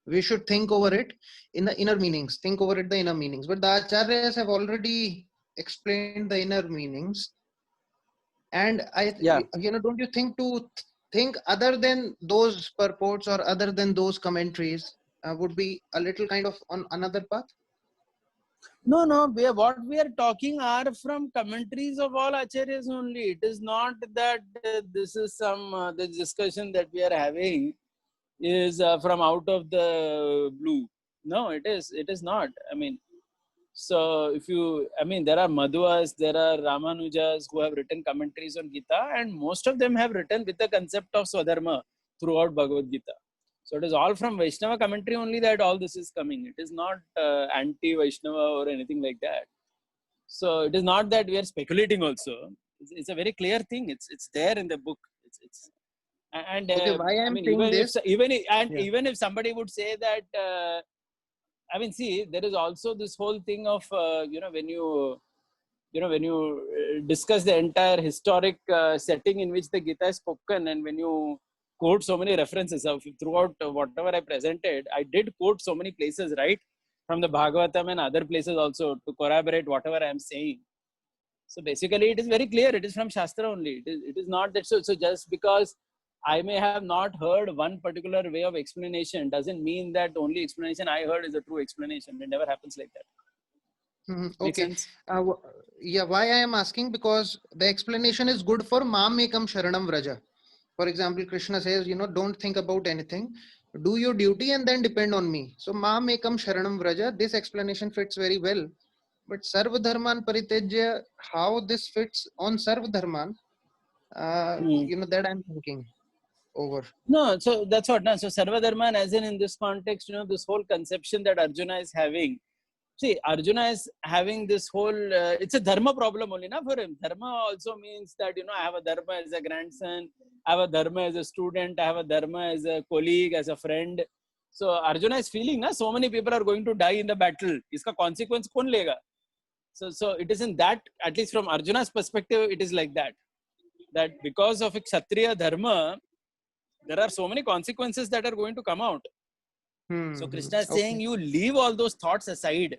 We should think over it in the inner meanings, think over it the inner meanings. But the acharyas have already explained the inner meanings. And Yeah. don't you think to think other than those purports or other than those commentaries would be a little kind of on another path? No, what we are talking are from commentaries of all acharyas only. It is not that this is some the discussion that we are having is from out of the blue. No, it is not. I mean, so there are Madhuvas, there are Ramanujas who have written commentaries on Gita, and most of them have written with the concept of Swadharma throughout Bhagavad Gita. So it is all from Vaishnava commentary only that all this is coming. It is not anti-Vaishnava or anything like that. So it is not that we are speculating also. It's a very clear thing. It's there in the book. And Okay, why I'm saying even this? Even if somebody would say that, see, there is also this whole thing of when you discuss the entire historic setting in which the Gita is spoken, and when you quote so many references of throughout whatever I presented, I did quote so many places, right, from the Bhagavatam and other places also to corroborate whatever I am saying. So basically, it is very clear. It is from Shastra only. It is not that so just because I may have not heard one particular way of explanation doesn't mean that the only explanation I heard is a true explanation. It never happens like that. Mhm, Make okay. sense? Yeah, why I am asking, because the explanation is good for Mamekam Sharanam Vraja. For example, Krishna says, don't think about anything, do your duty and then depend on me. So Mamekam Sharanam Vraja, this explanation fits very well. But Sarva Dharman Paritejya, how this fits on Sarva Dharman, that I'm thinking over. No, so that's what. No, so Sarva Dharman, as in this context, this whole conception that Arjuna is having. See, Arjuna is having this whole, it's a dharma problem only, for him. Dharma also means that, I have a dharma as a grandson, I have a dharma as a student, I have a dharma as a colleague, as a friend. So Arjuna is feeling, so many people are going to die in the battle. Iska consequence kaun lega? So it isn't that, at least from Arjuna's perspective, it is like that. That because of a Kshatriya dharma, there are so many consequences that are going to come out. So Krishna is saying, you leave all those thoughts aside,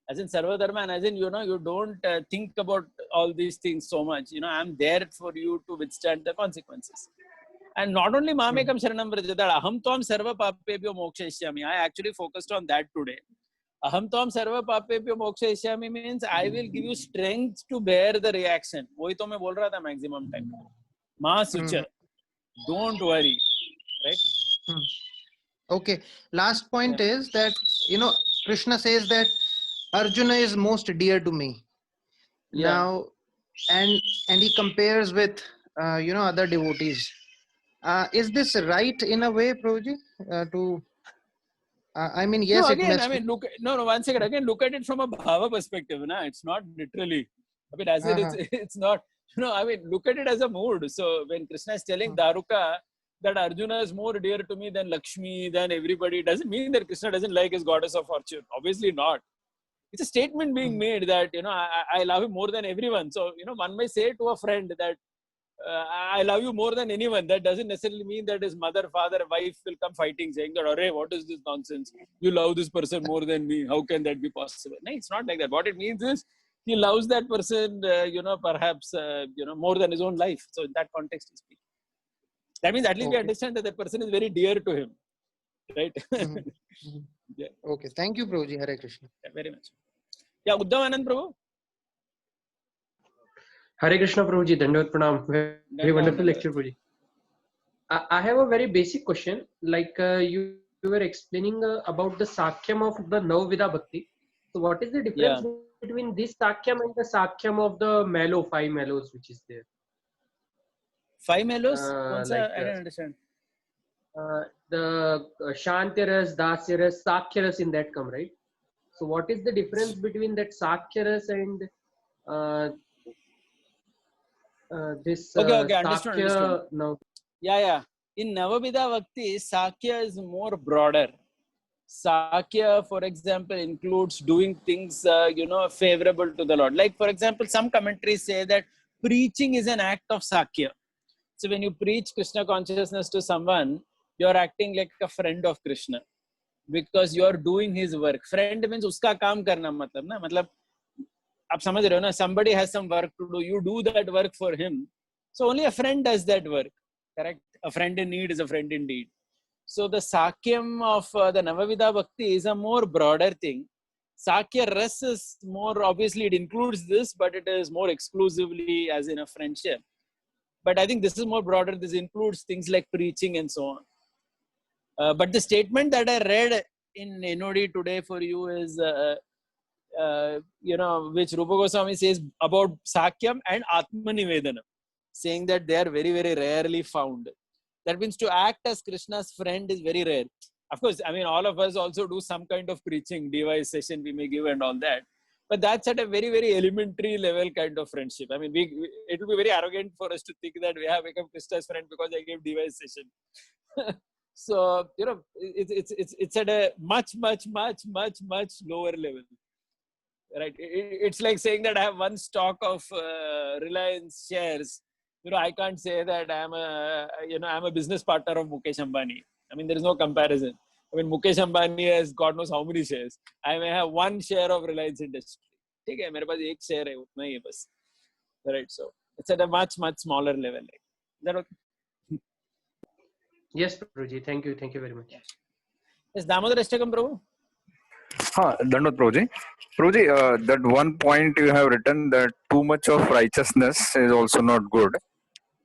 as in Sarva Dharma, and as in, you don't think about all these things so much. I'm there for you to withstand the consequences. And not only Mamekam Sharanam Vraja, that Aham Tvam Sarva Papebhyo Mokshayishyami. I actually focused on that today. Aham Tvam Sarva Papebhyo Mokshayishyami means I will give you strength to bear the reaction. वही तो मैं बोल रहा था maximum time. Ma Sucha. Don't worry. Right? Okay. Last point is that, Krishna says that Arjuna is most dear to me. Yeah. Now, and he compares with, other devotees. Is this right in a way, Prabhuji? Yes, No, it again, must be. look, no, 1 second. Again, look at it from a bhava perspective. It's not literally. As in, it's not, look at it as a mood. So when Krishna is telling Daruka that Arjuna is more dear to me than Lakshmi, than everybody, it doesn't mean that Krishna doesn't like his goddess of fortune. Obviously not. It's a statement being made that, I love him more than everyone. So, one may say to a friend that I love you more than anyone. That doesn't necessarily mean that his mother, father, wife will come fighting, saying that, "Arey, what is this nonsense? You love this person more than me. How can that be possible?" No, it's not like that. What it means is he loves that person, perhaps, more than his own life. So in that context, he speaks. That means at least we understand that person is very dear to him, right? Yeah. Okay. Thank you, Prabhuji. Hare Krishna. Yeah, very much. Yeah, Uddhav Anand Prabhu. Hare Krishna, Prabhuji. Dandavat Pranam. Very wonderful lecture, Prabhuji. I have a very basic question. Like you were explaining about the Sakhyam of the Navvida Bhakti. So what is the difference between this Sakhyam and the Sakhyam of the Mellow, 5 mellows which is there? 5 mellows? I I don't understand. the Shantyaras, Dasyaras, Sakhyaras in that come, right? So what is the difference between that Sakhyaras and uh, this Okay, okay, understood, understood. Sakhya now? Yeah. In Navamida Bhakti, Sakya is more broader. Sakya, for example, includes doing things, favorable to the Lord. Like, for example, some commentaries say that preaching is an act of Sakya. So when you preach Krishna consciousness to someone, you're acting like a friend of Krishna because you're doing his work. Friend means uska kaam karna matlab na. Matlab, आप समझ रहे हो ना? Somebody has some work to do. You do that work for him. So only a friend does that work. Correct? A friend in need is a friend indeed. So the Sakyam of the Navavida Bhakti is a more broader thing. Sakya Ras is more, obviously it includes this, but it is more exclusively as in a friendship. But I think this is more broader. This includes things like preaching and so on. But the statement that I read in NOD today for you is, which Rupa Goswami says about Sakyam and Atmanivedana, saying that they are very, very rarely found. That means to act as Krishna's friend is very rare. Of course, I mean, all of us also do some kind of preaching, device session we may give and all that. But that's at a very, very elementary level kind of friendship. I mean, it will be very arrogant for us to think that we have become Krishna's friend because I gave device session. So, it's at a much lower level. Right? It's like saying that I have one stock of Reliance shares. I can't say that I'm a business partner of Mukesh Ambani. I mean, there is no comparison. I mean, Mukesh Ambani has God knows how many shares. I may have one share of Reliance Industry. ठीक है, मेरे पास एक share है, उतना ही है बस. Right? So it's at a much smaller level. Is that okay? Yes, Prabhuji. Thank you very much. Yes, Damodar Ashtakam, Prabhu. Dandot Prabhuji. Prabhuji, that one point you have written that too much of righteousness is also not good.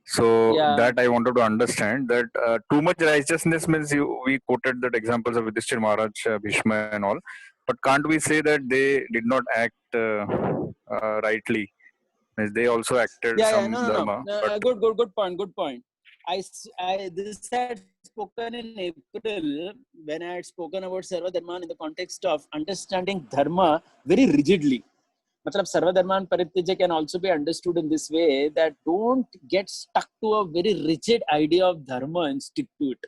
So Yeah. that I wanted to understand that too much righteousness means we quoted that examples of Yudhishthir Maharaj, Bhishma and all. But can't we say that they did not act rightly? Means they also acted some No. dharma. But Good point. This had spoken in April when I had spoken about Sarva Dharman in the context of understanding dharma very rigidly. Matlab Sarva Dharman Parityaja can also be understood in this way that don't get stuck to a very rigid idea of dharma and stick to it.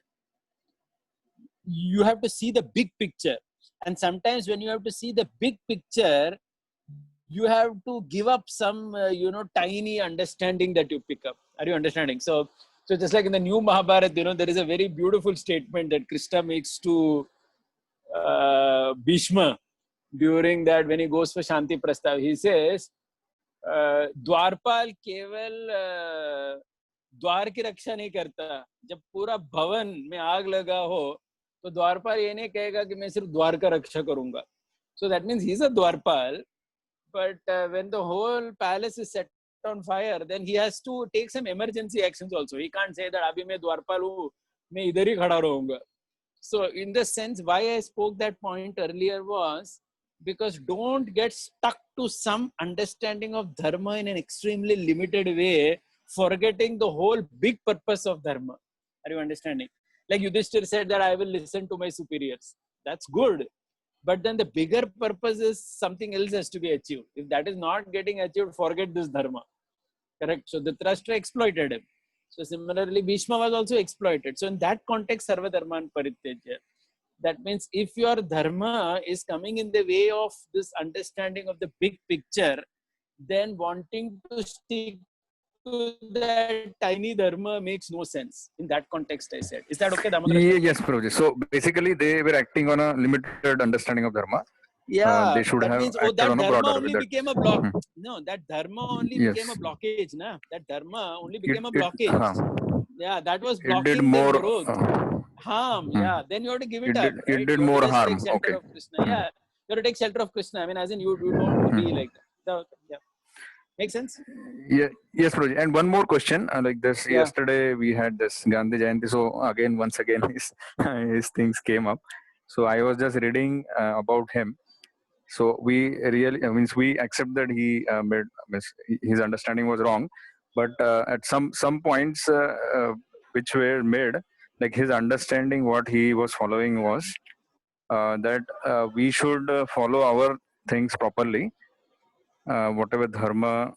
You have to see the big picture. And sometimes when you have to see the big picture, you have to give up some, tiny understanding that you pick up. Are you understanding? So just like in the new Mahabharata, there is a very beautiful statement that Krishna makes to Bhishma during that when he goes for Shanti Prastav. He says, द्वारपाल केवल द्वार की रक्षा नहीं करता. जब पूरा भवन में आग लगा हो तो द्वारपाल ये नहीं कहेगा कि मैं सिर्फ द्वार का रक्षा करूंगा. So that means he's a द्वारपाल, but when the whole palace is set on fire, then he has to take some emergency actions also. He can't say that अभी मैं द्वारपाल हूँ, मैं इधर ही खड़ा रहूंगा. So in the sense why I spoke that point earlier was because don't get stuck to some understanding of dharma in an extremely limited way, forgetting the whole big purpose of dharma. Are you understanding? Like Yudhishthir said that I will listen to my superiors. That's good. But then the bigger purpose is something else has to be achieved. If that is not getting achieved, forget this dharma. Correct? So Dhritarashtra exploited him. So similarly, Bhishma was also exploited. So in that context, Sarva Dharman Parityaja. That means if your dharma is coming in the way of this understanding of the big picture, then wanting to stick to that tiny dharma makes no sense. In that context, I said. Is that okay, Damodar? yes, Prabhuji. So basically, they were acting on a limited understanding of dharma. Yeah, they should that have means acted that on a dharma broader only way. became a block. No, that dharma only Yes. became a blockage. Na? That dharma only became a It- blockage. Yeah, that was it blocking did more the growth. Harm. Yeah, then you have to give it up. it Right? did You have more to just harm. take shelter Okay. of Krishna. Yeah, you have to take shelter of Krishna. I mean, as in you don't be like that. So, yeah, makes sense. Yeah, yes, Prabhuji. And one more question. Like this, Yeah. yesterday we had this Gandhi Jayanti. So once again, his things came up. So I was just reading about him. So we really means we accept that he his understanding was wrong, but at some points which were made, like his understanding, what he was following was that we should follow our things properly, whatever dharma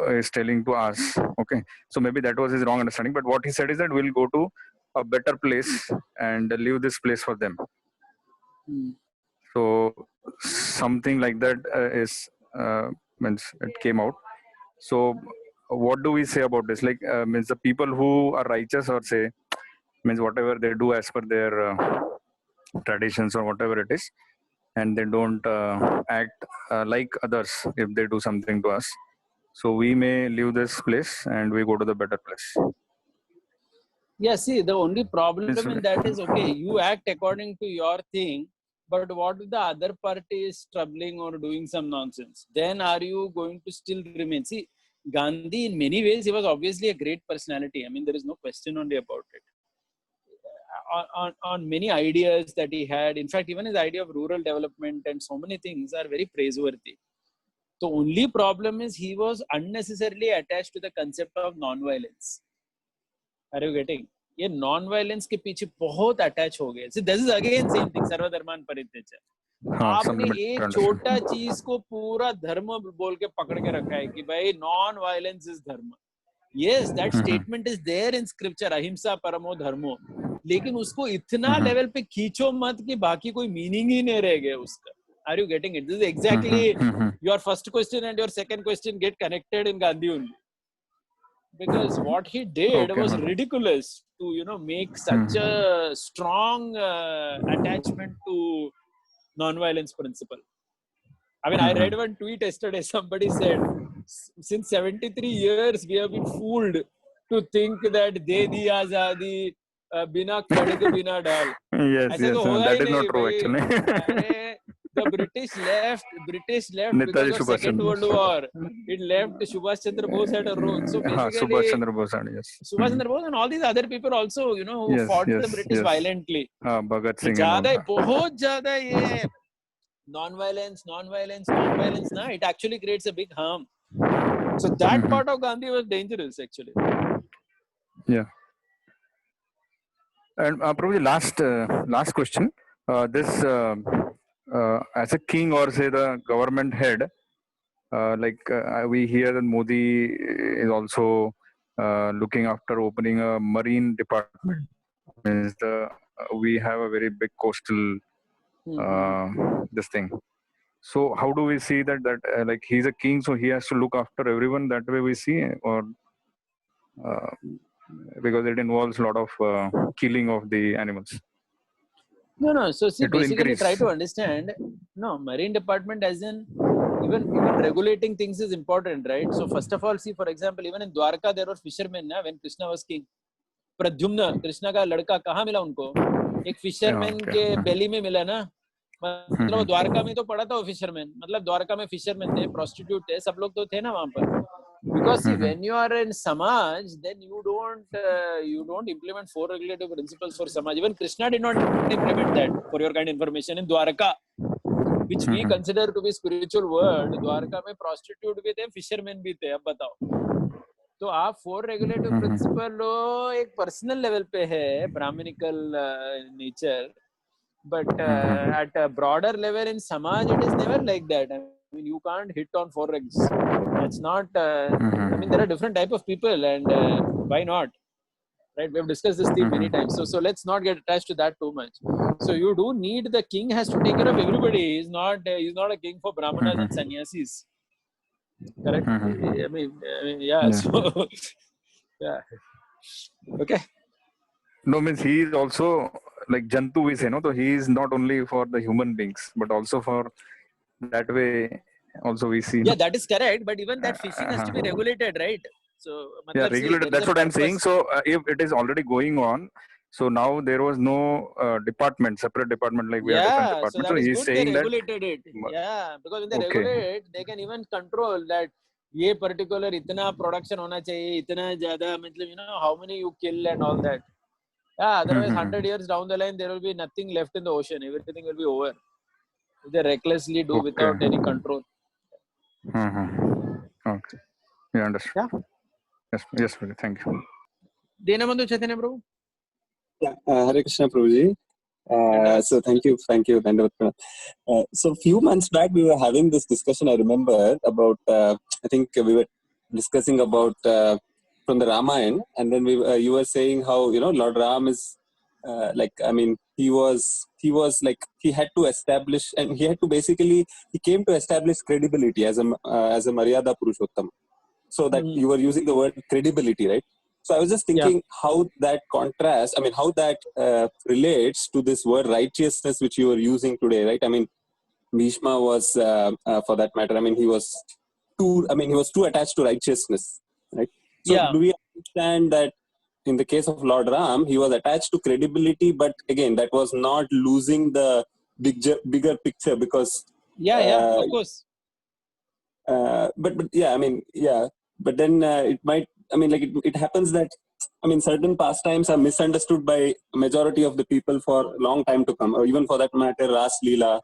is telling to us. Okay, so maybe that was his wrong understanding. But what he said is that we'll go to a better place and leave this place for them. Hmm. So something like that is means it came out. So what do we say about this? Like means the people who are righteous, or say means whatever they do as per their traditions or whatever it is, and they don't act like others if they do something to us. So we may leave this place and we go to the better place. Yeah, see, the only problem Means, in that is, okay, you act according to your thing, but what if the other party is troubling or doing some nonsense? Then are you going to still remain? See, Gandhi, in many ways, he was obviously a great personality. I mean, there is no question only about it. On many ideas that he had, in fact, even his idea of rural development and so many things are very praiseworthy. The only problem is he was unnecessarily attached to the concept of non-violence. Are you getting? ये non violence के पीछे बहुत attach हो गए. This is again same thing, सर्वधर्मान परित्यज्य. हाँ, आपने some एक छोटा चीज को पूरा धर्म बोल के पकड़ के रखा है कि भाई नॉन वायलेंस इज धर्म. Yes, that statement is there in scripture, अहिंसा परमो धर्मो. लेकिन उसको इतना लेवल पे खींचो मत कि बाकी कोई मीनिंग ही नहीं रह गया उसका. Are you getting it? This is exactly your first question and your second question get connected in Gandhi only. Because what he did Okay. was ridiculous to, you know, make such a strong attachment to non-violence principle. I mean, I read one tweet yesterday. Somebody said, since 73 years, we have been fooled to think that de di azadi bina खड़ग बिना डाल. Yes, ऐसे yes, तो होया that he is नहीं not true भाई. actually. अरे, the British left Netaji because of Subhash Second Chandra World War. It left Subhash Chandra Bose had a role. So हाँ, basically, Subhash Chandra Bose, yes. Subhash Chandra Bose and all these other people also, you know, who Yes, fought yes, the British yes. violently. हाँ, Bhagat Singh and all. ज्यादा बहुत ज्यादा ये non-violence ना, it actually creates a big harm. So that part of Gandhi was dangerous actually. Yeah. And probably last question. This as a king, or say the government head, like we hear that Modi is also looking after opening a marine department. Means we have a very big coastal this thing. So how do we see that like he's a king, so he has to look after everyone? That way we see, or because it involves a lot of killing of the animals. No. So see, It will basically increase. try to understand. No, marine department as in even regulating things is important, right? So first of all, see, for example, even in Dwarka there were fishermen na, when Krishna was king. Pradyumna, Krishna का लड़का कहाँ मिला उनको? एक fisherman के बेली में मिला ना. मतलब वो द्वारका में तो पड़ा था वो फिशरमैन. मतलब द्वारका में फिशरमैन थे, प्रोस्टिट्यूट थे, सब लोग तो थे ना वहाँ पर. Because see, when you are in Samaj, then you don't implement four regulative principles for Samaj. Even Krishna did not implement that, for your kind of information. In Dwarka, which we consider to be spiritual world, Dwarka में prostitute भी थे, fishermen भी थे. अब बताओ. तो आप four regulative principal लो एक पर्सनल लेवल पे है, brahmanical nature, but at a broader level in Samaj it is never like that. I mean, you can't hit on four regs. That's not I mean, there are different type of people, and why not, right? We have discussed this theme many times, so let's not get attached to that too much. So you do need, the king has to take care of everybody. He's not a king for brahmanas and sannyasis. Correct? I mean, yeah. So, yeah. Okay. No, means he is also like Jantu, we say, no? So he is not only for the human beings, but also for that way. Also, we see. Yeah, that is correct. But even that fishing has to be regulated, right? So, yeah, see, regulated. That's what I'm saying. So if it is already going on, so now there was no separate department, like we have different yeah, so departments. that So is he's good they saying that. regulated it. Yeah, because when they Okay. regulate, they can even control that ये particular इतना production होना चाहिए, इतना ज़्यादा, मतलब, you know, how many you kill and all that. Yeah, otherwise 100 years down the line there will be nothing left in the ocean. Everything will be over. If they recklessly do without any control. Okay. Yeah, understood. Yeah. Yes, yes, thank you. Dinabandhu Chaitanya Prabhu. Yeah, Hare Krishna Prabhuji. So thank you, Dandavad Pranam. So few months back we were having this discussion. I remember about. I think we were discussing about from the Ramayana, and then you were saying how Lord Ram is like. I mean, he was like he had to establish, and he had to basically he came to establish credibility as a Maryada Purushottam. So that you were using the word credibility, right? So I was just Yeah. thinking how that contrast, I mean, how that relates to this word righteousness, which you were using today, right? I mean, Bhishma was, for that matter, I mean, he was too attached to righteousness, right? So Yeah. do we understand that in the case of Lord Ram, he was attached to credibility, but again, that was not losing the bigger picture because Yeah, of course. but yeah, I mean, yeah, but then it might, I mean, like it happens that, I mean, certain pastimes are misunderstood by majority of the people for a long time to come, or even for that matter, Ras Leela.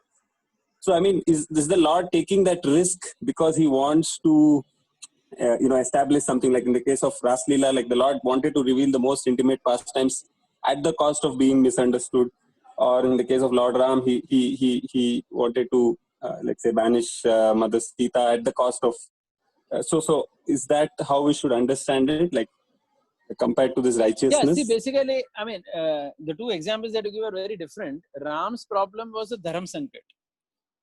So, I mean, is the Lord taking that risk because he wants to, establish something like in the case of Ras Leela, like the Lord wanted to reveal the most intimate pastimes at the cost of being misunderstood, or in the case of Lord Ram, he wanted to, let's say, banish Mother Sita at the cost of. So is that how we should understand it, like compared to this Yeah, see, righteousness? basically, I mean, the two examples that you give are very different. Ram's problem was a Dharam Sankat.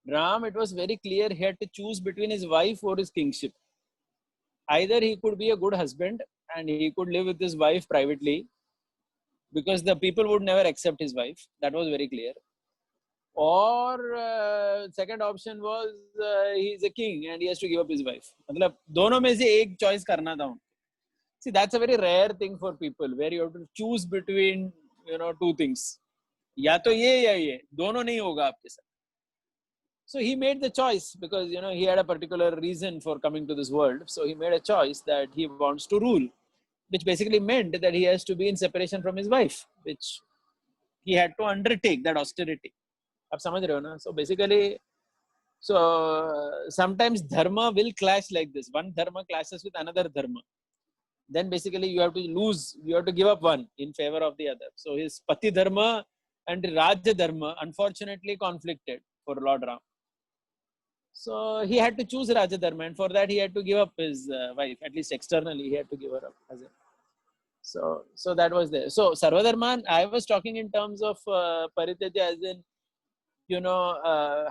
Ram, it was very clear he had to choose between his wife or his kingship. Either he could be a good husband and he could live with his wife privately because the people would never accept his wife. That was very clear. Or second option was he's a king and he has to give up his wife. मतलब दोनों में से एक choice करना था उनको. See, that's a very rare thing for people where you have to choose between two things. या तो ये या ये, दोनों नहीं होगा आपके साथ. So he made the choice because he had a particular reason for coming to this world. So he made a choice that he wants to rule, which basically meant that he has to be in separation from his wife, which he had to undertake that austerity. आप समझ रहे हो ना? So basically, sometimes dharma will clash like this. One dharma clashes with another dharma. Then basically you have to give up one in favor of the other. So his Pati dharma and Raja dharma unfortunately conflicted for Lord Ram. So he had to choose Raja dharma, and for that he had to give up his wife. At least externally, he had to give her up. So that was there. So Sarvadharman, I was talking in terms of Parityaja as in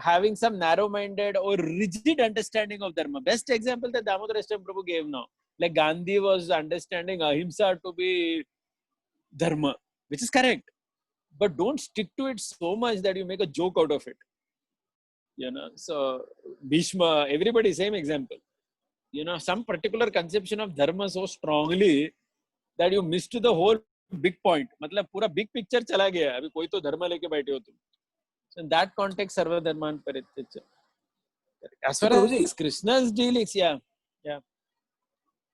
having some narrow-minded or rigid understanding of dharma. Best example that Damodar Prabhu gave now. Like Gandhi was understanding ahimsa to be dharma, which is correct. But don't stick to it so much that you make a joke out of it. So Bhishma, everybody, same example. Some particular conception of dharma so strongly that you missed the whole big point. मतलब पूरा big picture चला गया. अभी कोई तो धर्म लेके बैठे हो तुम. So in that context, Sarva Dharman Parityaja. As far as Krishna's dealings, yeah.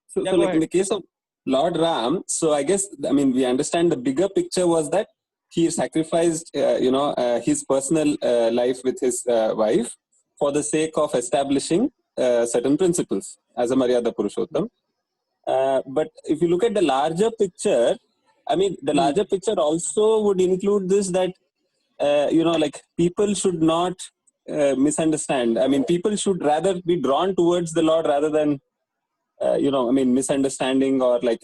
So like in the case of Lord Ram, so I guess, I mean, we understand the bigger picture was that he sacrificed, his personal life with his wife for the sake of establishing certain principles as a Maryada Purushottam. But if you look at the larger picture, I mean, the larger picture also would include this that, like people should not misunderstand. I mean, people should rather be drawn towards the Lord rather than, I mean, misunderstanding or like,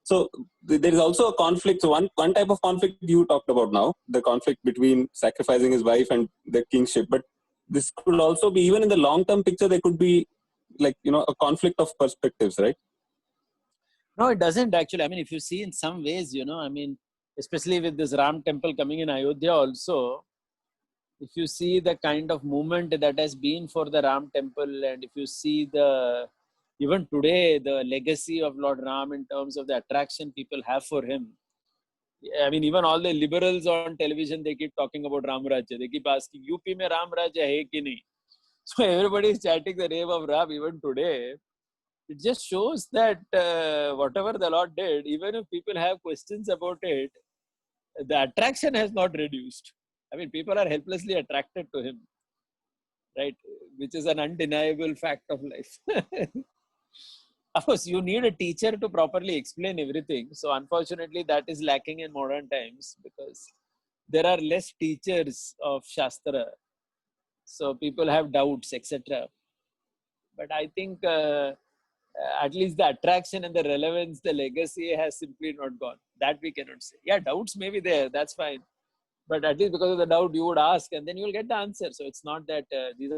so there is also a conflict. So one type of conflict you talked about now, the conflict between sacrificing his wife and the kingship. But this could also be, even in the long-term picture, there could be like, a conflict of perspectives, right? No, it doesn't actually. I mean, if you see in some ways, I mean, especially with this Ram temple coming in Ayodhya also, if you see the kind of movement that has been for the Ram temple, and if you see even today, the legacy of Lord Ram in terms of the attraction people have for him. I mean, even all the liberals on television, they keep talking about Ram Rajya. They keep asking, UP mein Ram Rajya hai ki nahi? So everybody is chanting the name of Ram even today. It just shows that whatever the Lord did, even if people have questions about it, the attraction has not reduced. I mean, people are helplessly attracted to him, right? Which is an undeniable fact of life. of course, you need a teacher to properly explain everything. So unfortunately, that is lacking in modern times because there are less teachers of Shastra. So people have doubts, etc. But I think at least the attraction and the relevance, the legacy has simply not gone. That we cannot say. Yeah, doubts may be there. That's fine. But at least because of the doubt, you would ask, and then you will get the answer. So it's not that these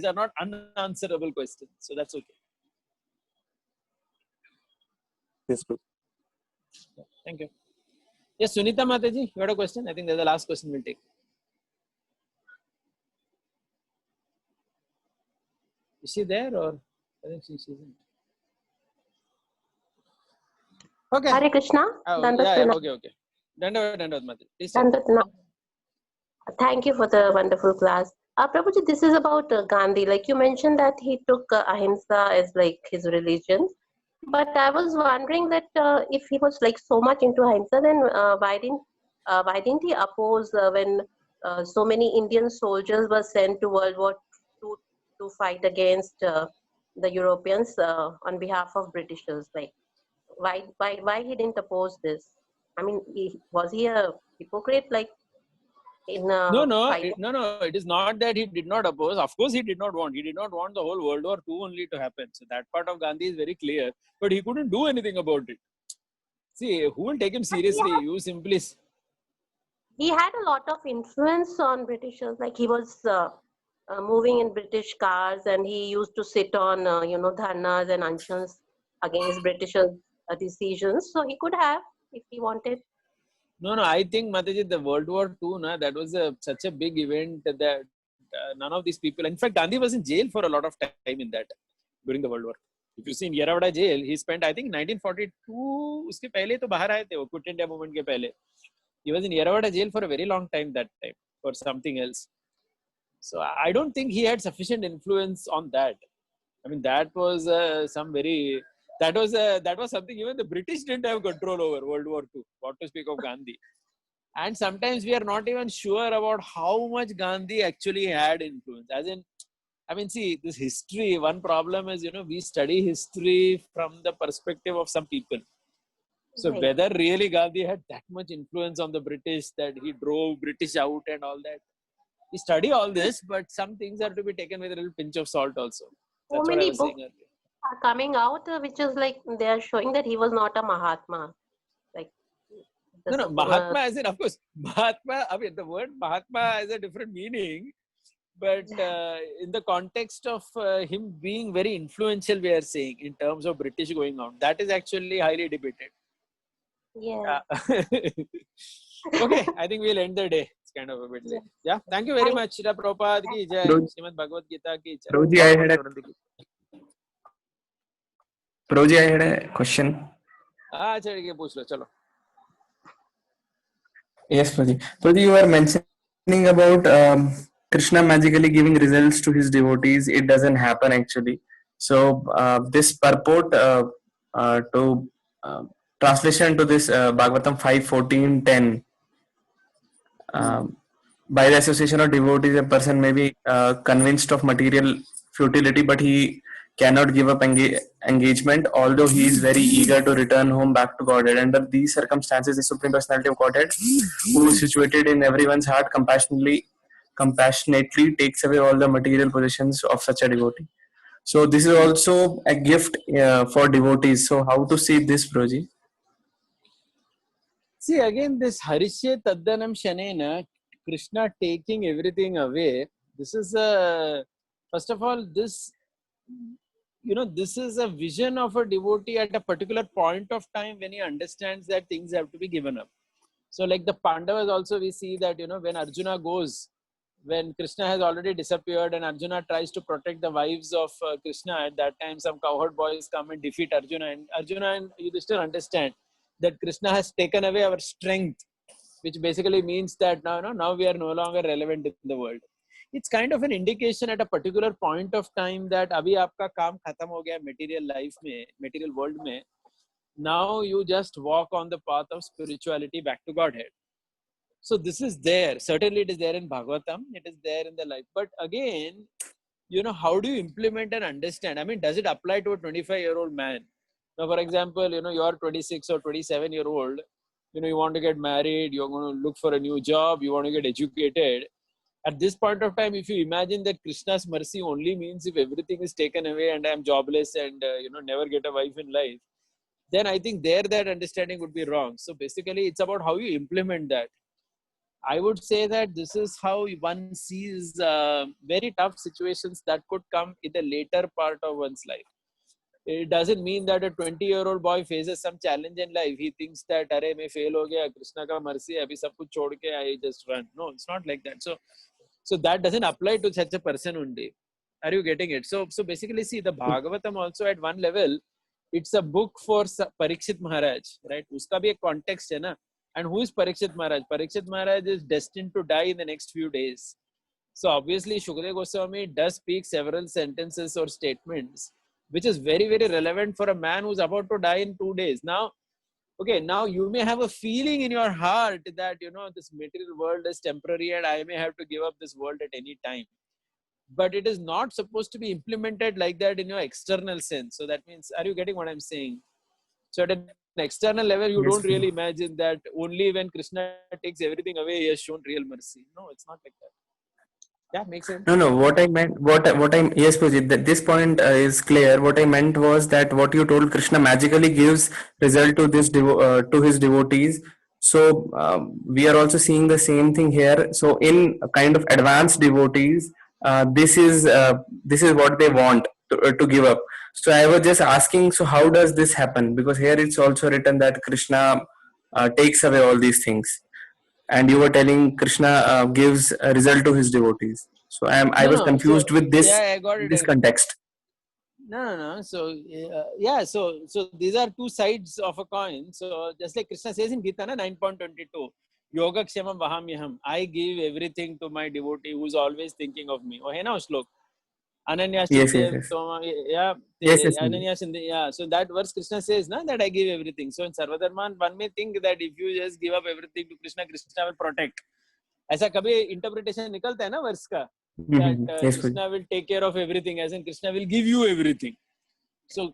are not unanswerable questions. So that's okay. Yes, Prabhu. Thank you. Yes, Sunita Mataji, you had a question? I think that's the last question we'll take. Is she there or? I think she isn't. Okay. Hare Krishna. Okay. Dandavad Mataji. Please say. Thank you for the wonderful class. Prabhuji, this is about Gandhi. Like you mentioned that he took ahimsa as like his religion. But I was wondering that if he was like so much into ahimsa, then why didn't he oppose when so many Indian soldiers were sent to World War II to fight against the Europeans on behalf of Britishers? Like, why he didn't oppose this? I mean, was he a hypocrite? Like in No. fighting? It is not that he did not oppose. Of course, he did not want. He did not want the whole World War II only to happen. So that part of Gandhi is very clear. But he couldn't do anything about it. See, who will take him seriously? You simply. He had a lot of influence on Britishers. Like he was moving in British cars, and he used to sit on dharnas and anshans against Britishers' decisions. So he could have if he wanted. No. I think Mataji, the World War II, that was such a big event that none of these people. In fact, Gandhi was in jail for a lot of time in that during the World War. If you see in Yerawada jail, he spent, I think, 1942. उसके पहले तो बाहर आए थे वो Quit India movement के पहले. He was in Yerawada jail for a very long time that time for something else. So I don't think he had sufficient influence on that. I mean, that was that was something even the British didn't have control over World War II. What to speak of Gandhi? And sometimes we are not even sure about how much Gandhi actually had influence. As in, I mean, see, this history, one problem is, we study history from the perspective of some people. So Right. whether really Gandhi had that much influence on the British that he drove British out and all that, we study all this, but some things are to be taken with a little pinch of salt also. So That's what I many was saying books earlier. are coming out, which is like they are showing that he was not a Mahatma. Like No, Mahatma as in, of course, Mahatma, I mean, the word Mahatma has a different meaning, but in the context of him being very influential, we are saying, in terms of British going out, that is actually highly debated. Yeah. Okay, I think we'll end the day. It's kind of a bit late. Yeah, thank you very much. Srila Prabhupada ki jai, Srimad Bhagavad Gita ki jai. Prabhuji, I had a question. चलिए पूछ लो चलो. Yes, Prabhuji. Prabhuji, you were mentioning about Krishna magically giving results to his devotees. It doesn't happen actually. So this purport to translation to this Bhagavatam 5:14-10. By the association of devotees, a person may be convinced of material futility, but he cannot give up engagement, although he is very eager to return home back to Godhead. Under these circumstances, the Supreme Personality of Godhead, who is situated in everyone's heart, compassionately takes away all the material possessions of such a devotee. So this is also a gift for devotees. So how to see this, Prabhuji? See, again, this Harishye Taddanam Shanena, Krishna taking everything away, this is first of all, this is a vision of a devotee at a particular point of time when he understands that things have to be given up. So like the Pandavas also, we see that, when Arjuna goes, when Krishna has already disappeared and Arjuna tries to protect the wives of Krishna, at that time some cowherd boys come and defeat Arjuna, and Arjuna and Yudhishthira understand that Krishna has taken away our strength, which basically means that now we are no longer relevant in the world. It's kind of an indication at a particular point of time that abhi aapka kaam khatam ho gaya material life mein, material world mein. Now you just walk on the path of spirituality back to Godhead. So this is there. Certainly it is there in Bhagavatam. It is there in the life. But again, how do you implement and understand? I mean, does it apply to a 25-year-old man? Now, for example, you're 26 or 27-year-old, you want to get married, you're going to look for a new job, you want to get educated. At this point of time, if you imagine that Krishna's mercy only means if everything is taken away and I'm jobless and, never get a wife in life, then I think that understanding would be wrong. So basically, it's about how you implement that. I would say that this is how one sees very tough situations that could come in the later part of one's life. It doesn't mean that a 20-year-old boy faces some challenge in life. He thinks that, "Arey, मैं fail हो गया, Krishna का mercy है, अभी सब कुछ छोड़ के I just run." No, it's not like that. So that doesn't apply to such a person only. Are you getting it? So basically, see, the Bhagavatam also at one level, it's a book for Parikshit Maharaj, right? Uska bhi ek context hai na. And who is Parikshit Maharaj? Parikshit Maharaj is destined to die in the next few days. So obviously, Shukadeva Goswami does speak several sentences or statements, which is very, very relevant for a man who's about to die in 2 days. Now you may have a feeling in your heart that, this material world is temporary and I may have to give up this world at any time. But it is not supposed to be implemented like that in your external sense. So that means, are you getting what I'm saying? So at an external level, you don't really imagine that only when Krishna takes everything away, he has shown real mercy. No, it's not like that. Yeah, makes sense. No. What I meant, yes, Pujit, that this point is clear. What I meant was that what you told, Krishna magically gives result to to his devotees. So we are also seeing the same thing here. So in a kind of advanced devotees, this is what they want to give up. So I was just asking, so how does this happen? Because here it's also written that Krishna takes away all these things. And you were telling Krishna gives a result to his devotees. So I was confused with this, yeah, I got it. this context. No. So so these are two sides of a coin. So just like Krishna says in Gita 9.22, Yoga Kshemam Vahamyaham, I give everything to my devotee who's always thinking of me. Oh, hai na shlok. Ananya Yes. Ananya Shinde, yeah. So that verse Krishna says that I give everything. So in Sarvadharman, one may think that if you just give up everything to Krishna, Krishna will protect. ऐसा कभी interpretation निकलता है ना verse का, that Krishna will take care of everything, as in Krishna will give you everything. So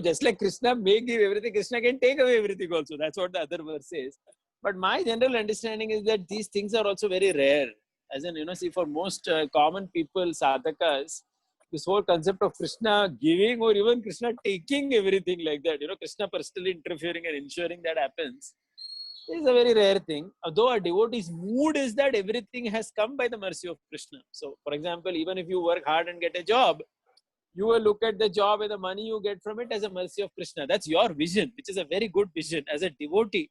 just like Krishna may give everything, Krishna can take away everything also. That's what the other verse says. But my general understanding is that these things are also very rare. As in, see, for most common people, sadhakas, this whole concept of Krishna giving or even Krishna taking everything like that, Krishna personally interfering and ensuring that happens, is a very rare thing. Although a devotee's mood is that everything has come by the mercy of Krishna. So, for example, even if you work hard and get a job, you will look at the job and the money you get from it as a mercy of Krishna. That's your vision, which is a very good vision as a devotee,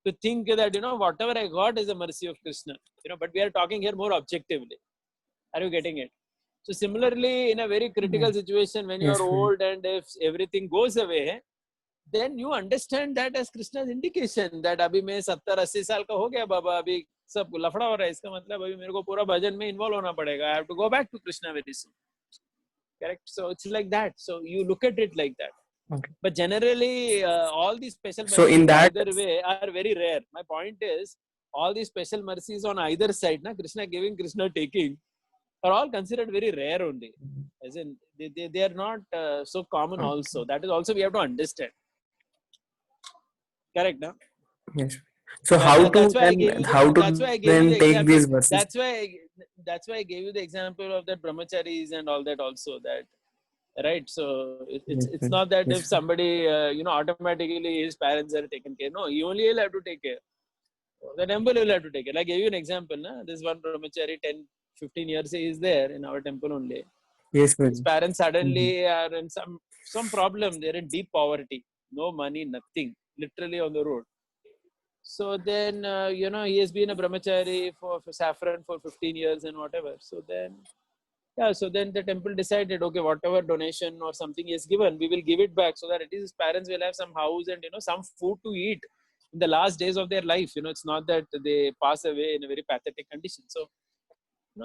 to think that, whatever I got is a mercy of Krishna. But we are talking here more objectively. Are you getting it? So similarly, in a very critical situation, when you are old and if everything goes away, then you understand that as Krishna's indication that abhi मैं 70-80 साल का हो गया बाबा, अभी सब लफड़ा हो रहा है, इसका मतलब अभी मेरे को पूरा भजन में involve होना पड़ेगा. I have to go back to Krishna very soon. Correct? So it's like that. So you look at it like that. Okay. But generally, all these special mercies So in that either way are very rare. My point is, all these special mercies on either side, Krishna giving, Krishna taking, are all considered very rare only. As in, they are not so common also. That is also we have to understand. Correct, no? Yes. So how to then take these verses? That's why I gave you the example of that brahmacharis and all that also. That right. So it's not that if somebody automatically his parents are taken care. No, he only will have to take care. The temple will have to take care. Like I gave you an example. This one brahmachari 10-15 years he is there in our temple only. Yes, his parents suddenly are in some problem. They're in deep poverty. No money, nothing. Literally on the road. So then, he has been a brahmachari for saffron for 15 years and whatever. So then the temple decided, okay, whatever donation or something he has given, we will give it back so that at least his parents will have some house and, some food to eat in the last days of their life. It's not that they pass away in a very pathetic condition. So,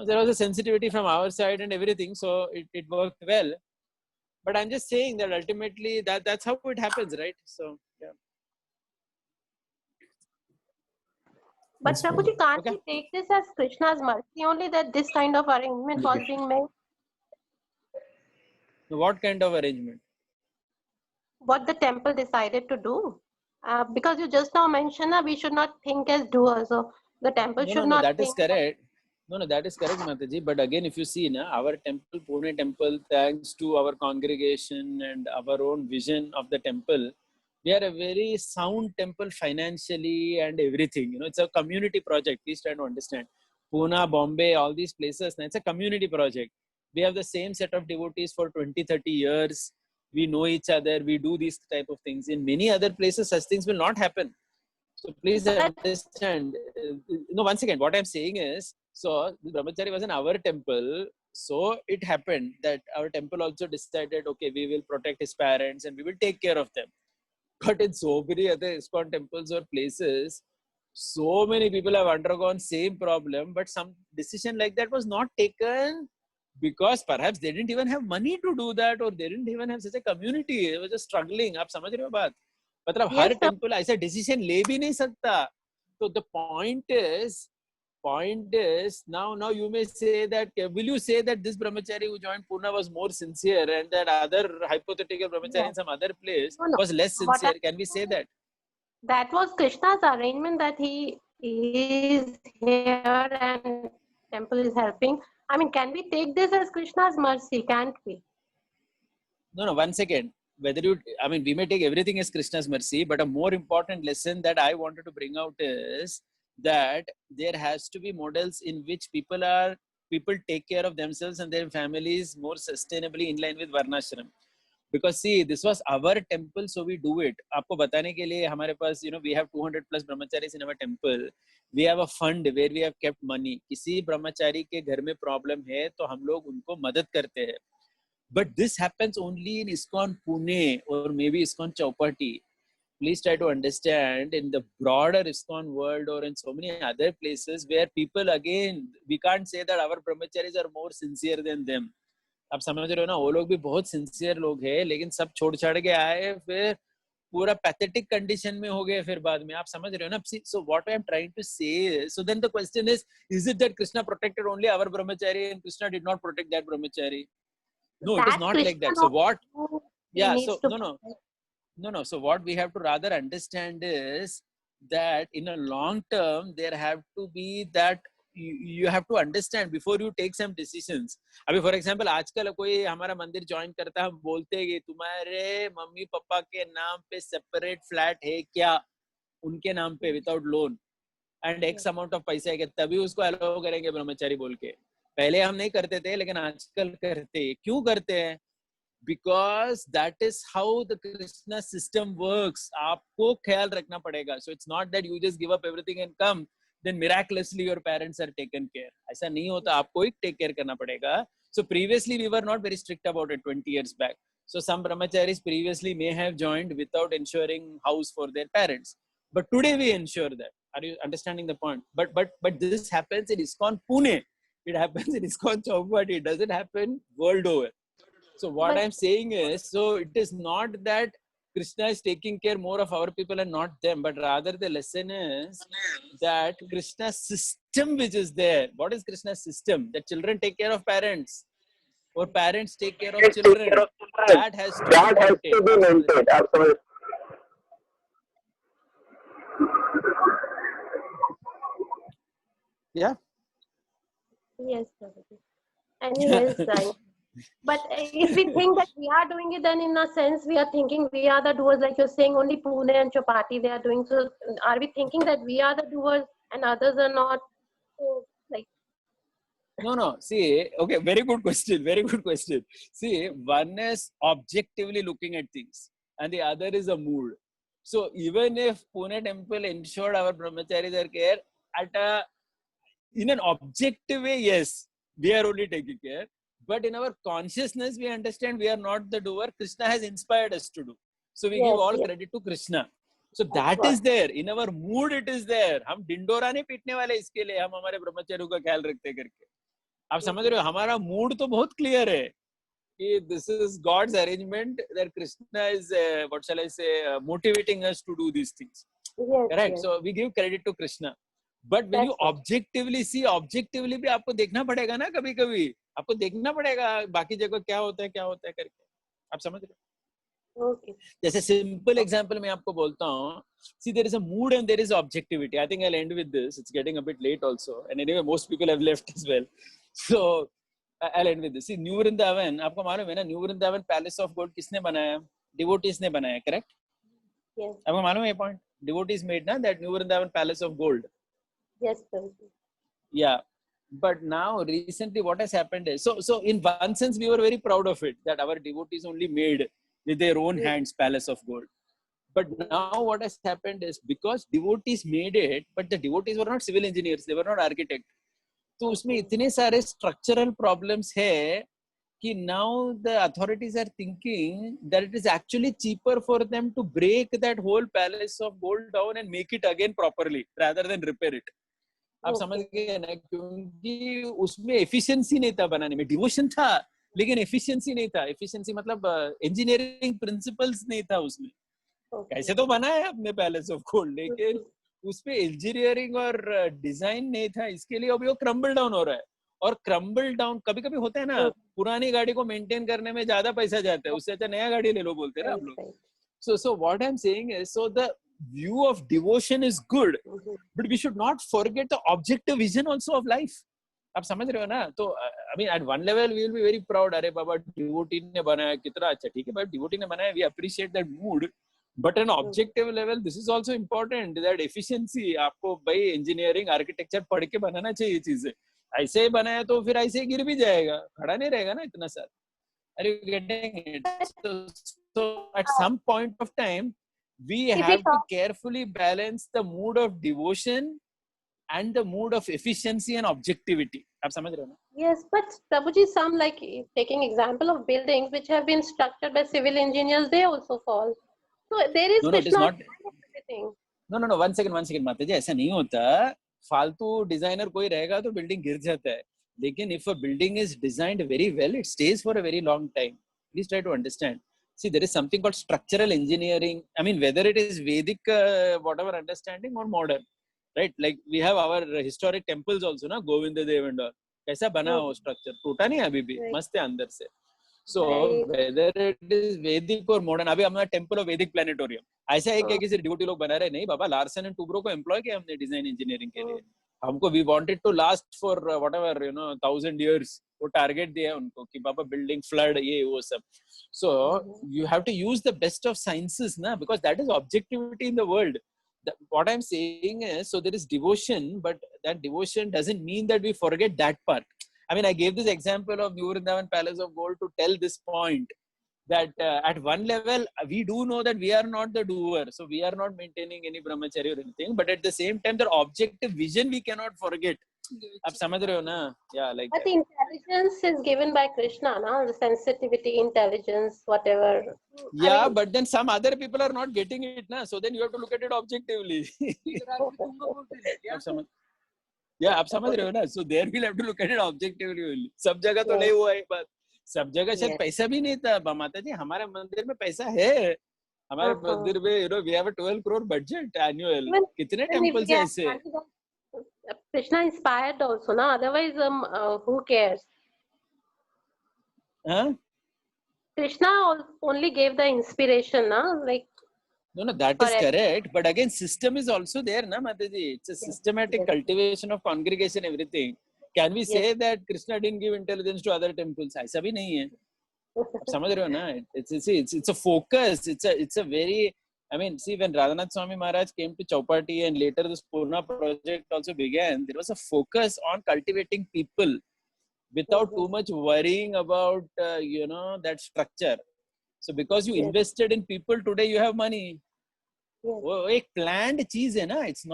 there was a sensitivity from our side and everything. So it worked well. But I'm just saying that ultimately that's how it happens, right? So, yeah. But Prabhuji, can't we take this as Krishna's mercy only that this kind of arrangement was being made? What kind of arrangement? What the temple decided to do. Because you just now mentioned that we should not think as doers. So the temple should No, not that is think. correct. No, that is correct, Mataji. But again, if you see, our temple, Pune temple, thanks to our congregation and our own vision of the temple, we are a very sound temple financially and everything. It's a community project. Please try to understand. Pune, Bombay, all these places, it's a community project. We have the same set of devotees for 20, 30 years. We know each other. We do these type of things. In many other places, such things will not happen. So please understand. Once again, what I'm saying is, so the brahmachari was in our temple. So it happened that our temple also decided, okay, we will protect his parents and we will take care of them. But in so many other ISKCON temples or places, so many people have undergone same problem, but some decision like that was not taken because perhaps they didn't even have money to do that, or they didn't even have such a community. They were just struggling. आप समझ रहे हो बात? मतलब Yes, हर sir. Temple ऐसा decision ले भी नहीं सकता. So the point is now you may say that, will you say that this brahmachari who joined Pune was more sincere and that other hypothetical brahmachari in some other place No. was less What sincere? Can we say that? That was Krishna's arrangement, that he is here and temple is helping. I mean, can we take this as Krishna's mercy? Can't we? No, 1 second. We may take everything as Krishna's mercy, but a more important lesson that I wanted to bring out is that there has to be models in which people take care of themselves and their families more sustainably in line with Varnashram. Because see, this was our temple, so we do it. आपको बताने के लिए हमारे पास, we have 200 plus brahmacharis in our temple. We have a fund where we have kept money. किसी brahmachari के घर में problem है, तो हम लोग उनको मदद करते हैं. But this happens only in ISKCON Pune or maybe ISKCON Chowpatty. Please try to understand, in the broader ISKCON world or in so many other places where people, again, we can't say that our brahmacharis are more sincere than them. आप समझ रहे हो ना, वो लोग भी बहुत sincere लोग हैं, लेकिन सब छोड़ छाड़ के आए, फिर पूरा पैथेटिक कंडीशन में हो गए फिर बाद में. आप समझ रहे हो ना? So what I am trying to say is, so then the question is it that Krishna protected only our brahmachari and Krishna did not protect that brahmachari? No, it is not like that. So what? Yeah. So no. So what we have to rather understand is that in a long term there have to be that you have to understand before you take some decisions. अभी for example आजकल कोई हमारा मंदिर join करता है, हम बोलते हैं कि तुम्हारे मम्मी पापा के नाम पे सेपरेट फ्लैट है क्या, उनके नाम पे without loan and x amount of पैसा है, तभी उसको अलाउ करेंगे ब्रह्मचारी बोल के. पहले हम नहीं करते थे, लेकिन आजकल करते. क्यों करते हैं? Because that is how the Krishna system works. आपको ख्याल रखना पड़ेगा. So it's not that you just give up everything and come, then miraculously your parents are taken care. ऐसा नहीं होता, आपको ही take care करना पड़ेगा. So previously we were not very strict about it 20 years back. So some brahmacharis previously may have joined without ensuring house for their parents. But today we ensure that. Are you understanding the point? But this happens in ISKCON Pune. It happens in ISKCON Chowpatty. It doesn't happen world over. So what I'm saying is, so it is not that Krishna is taking care more of our people and not them, but rather the lesson is that Krishna's system which is there. What is Krishna's system? That children take care of parents or parents take care of children. That has to be maintained. Yeah. Yes, Prabhuji. Anyways, but if we think that we are doing it, then in a sense we are thinking we are the doers. Like you're saying, only Pune and Chowpatty they are doing. So are we thinking that we are the doers and others are not? So, like. No. See, okay, very good question. Very good question. See, one is objectively looking at things and the other is a mood. So even if Pune temple ensured our brahmacharis are care, in an objective way, yes, we are only taking care. But in our consciousness, we understand we are not the doer. Krishna has inspired us to do. So we give all credit to Krishna. So that is there. In our mood, it is there. हम डिंडोरा नहीं पीटने वाले इसके लिए, हम हमारे ब्रह्मचारियों का ख्याल रखते करके. आप समझ रहे हो, हमारा मूड तो बहुत क्लियर है कि this is God's arrangement that Krishna is, what shall I say, motivating us to do these things. Yes, correct. yes. So we give credit to Krishna. But when you objectively see, objectively भी आपको देखना पड़ेगा ना कभी-कभी आपको देखना पड़ेगा बाकी जगह क्या होता है करके, आप समझ रहे हो? Okay. जैसे सिंपल एग्जांपल मैं आपको बोलता हूँ, see there is a mood and there is objectivity. I think I'll end with this. It's getting a bit late also, and anyway most people have left as well. So I'll end with this. See, New Vrindavan, आपको मालूम है ना, New Vrindavan Palace of Gold किसने बनाया? Devotees ने बनाया, correct? Yes. आपको मालूम है ये point? Devotees made ना that New Vrindavan Palace of Gold. Yes, Prabhuji. Yeah. But now recently what has happened is, so in one sense we were very proud of it, that our devotees only made with their own hands Palace of Gold. But now what has happened is, because devotees made it, but the devotees were not civil engineers, they were not architects. तो उसमें इतने सारे structural problems है कि now the authorities are thinking that it is actually cheaper for them to break that whole Palace of Gold down and make it again properly rather than repair it. आप समझ गए ना, क्योंकि उसमें efficiency नहीं था बनाने में, डिवोशन था लेकिन एफिशिएंसी नहीं था. एफिशिएंसी मतलब इंजीनियरिंग प्रिंसिपल्स नहीं था उसमें. कैसे तो बना है अपने पैलेस ऑफ गोल्ड, लेकिन उसमें इंजीनियरिंग और डिजाइन नहीं था. इसके लिए अभी वो क्रम्बल डाउन हो रहा है. और क्रम्बल डाउन कभी कभी होता है ना, पुरानी गाड़ी को मेंटेन करने में ज्यादा पैसा जाता है, उससे अच्छा नया गाड़ी ले लो बोलते हैं ना हम लोग. So what I'm saying is, so the view of devotion is good, but we should not forget the objective vision also of life. आप समझ रहे हो ना? तो I mean at one level we will be very proud, अरे बाबा devotee ने बनाया कितना अच्छा, ठीक है भाई devotee ने बनाया, we appreciate that mood. But an objective level, this is also important, that efficiency. आपको भाई engineering, architecture पढ़ के बनाना चाहिए चीजें. ऐसे ही बनाया तो फिर ऐसे ही गिर भी जाएगा, खड़ा नहीं रहेगा ना इतना सारा. Are you getting it? So at some point of time, we have to carefully balance the mood of devotion and the mood of efficiency and objectivity. आप समझ रहे हो ना? Yes, but Prabhuji, some like taking example of buildings which have been structured by civil engineers, they also fall. So there is No, it is Krishna not. everything. No. One second, माता जी, ऐसा नहीं होता. फालतू designer कोई रहेगा तो building गिर जाता है. लेकिन if a building is designed very well, it stays for a very long time. Please try to understand. See, there is something called structural engineering. I mean, whether it is Vedic, whatever understanding, or modern, right? Like we have our historic temples also, na, Govinda Dev and all. कैसा बना वो structure? टूटा नहीं अभी भी, मस्त है अंदर से. So whether it is Vedic or modern, अभी हमारा Temple of Vedic Planetarium, ऐसा है क्या किसी डिवोटी लोग बना रहे? नहीं बाबा, लार्सन एंड टूब्रो को एम्प्लॉय किया हमने डिजाइन इंजीनियरिंग के लिए. हमको we wanted to last for whatever 1,000 years. वो टारगेट दिया है उनको कि बाबा बिल्डिंग फ्लड ये वो सब. So you have to use the best of sciences ना, because that is objectivity in the world. What I'm saying is, so there is devotion, but that devotion doesn't mean that we forget that part. I mean, I gave this example of New Vrindavan Palace of Gold to tell this point, that at one level we do know that we are not the doer, so we are not maintaining any brahmacharya or anything, but at the same time the objective vision we cannot forget. आप समझ रहे हो ना? Yeah, like But intelligence is given by Krishna, na? The sensitivity, intelligence, whatever. yeah, I mean, but then some other people are not getting it na, so then you have to look at it objectively. आप समझ रहे हो ना? So there we'll have to look at it objectively only. सब जगह तो नहीं हुआ है बात. सब जगह शायद पैसा भी नहीं था. माता जी, हमारे मंदिर में पैसा है. हमारे मंदिर में we have a 12 crore budget annual. कितने temples हैं ऐसे? Krishna inspired also, na? Otherwise, who cares? Huh? Krishna only gave the inspiration, na? Like. No, that is correct. But again, system is also there, na, Mataji? It's a systematic cultivation of congregation, everything. Can we say that Krishna didn't give intelligence to other temples? ऐसा भी नहीं है. समझ रहे हो ना? It's a focus. It's a very, I mean, see, when Radhanath Swami Maharaj came to Chowpatty and later this Purna project also began, there was a focus on cultivating people without too much worrying about, that structure. So because you invested in people, today you have money. वो एक planned चीज है ना. It's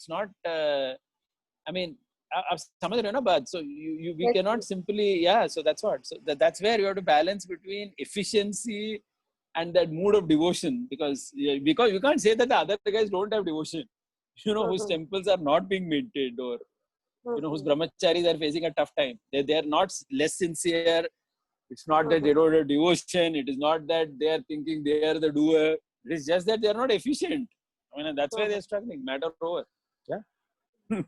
not. I mean, आप समझ रहे हो ना बात? So we cannot simply, so that's what. So that's where you have to balance between efficiency and that mood of devotion, because you can't say that the other guys don't have devotion, whose temples are not being maintained, or whose brahmacharis are facing a tough time. They are not less sincere. It's not that they don't have devotion. It is not that they are thinking they are the doer. It is just that they are not efficient. I mean, that's why they are struggling. Matter over. Yeah.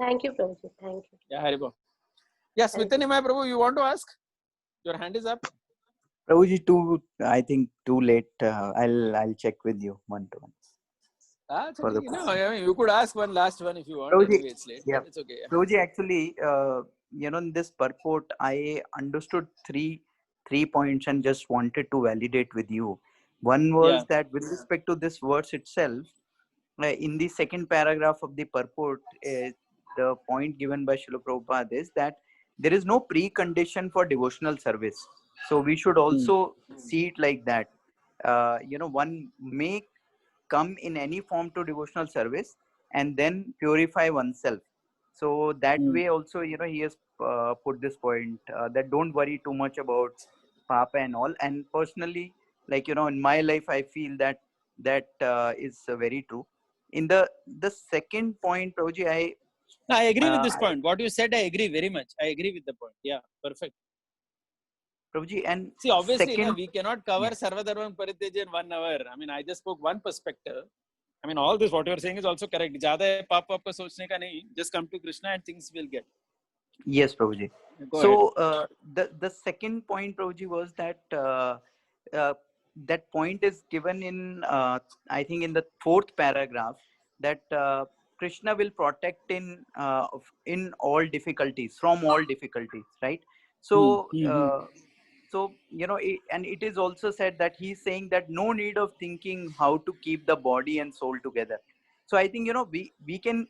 Thank you, Prabhuji. Thank you. Yeah, Haribo. Yes, Smritinimay Prabhu, you want to ask? Your hand is up. Prabhuji, I think too late. I'll check with you one to one. For the No, I mean, you could ask one last one if you want. Prabhuji, Anyway, it's late, yeah. but it's okay. Yeah. Prabhuji, actually, in this purport, I understood three points and just wanted to validate with you. One was that with respect to this verse itself, in the second paragraph of the purport, the point given by Srila Prabhupada is that there is no precondition for devotional service. So we should also see it like that. One may come in any form to devotional service and then purify oneself. So that way also, he has put this point that don't worry too much about Papa and all. And personally, in my life, I feel that is very true. In the second point, Prabhuji, I agree with this point. What you said, I agree very much. I agree with the point. Yeah, perfect. Prabhuji, and see, obviously, we cannot cover Sarvadharman Parityaja in 1 hour. I mean, I just spoke one perspective. I mean, all this, what you're saying is also correct. Zyada pop ka sochne ka nahi. Just come to Krishna and things will get. Yes, Prabhuji. So, the second point, Prabhuji, was that that point is given in, I think, in the 4th paragraph, that Krishna will protect in all difficulties, from all difficulties, right? So, and it is also said that he's saying that no need of thinking how to keep the body and soul together. So I think, we can,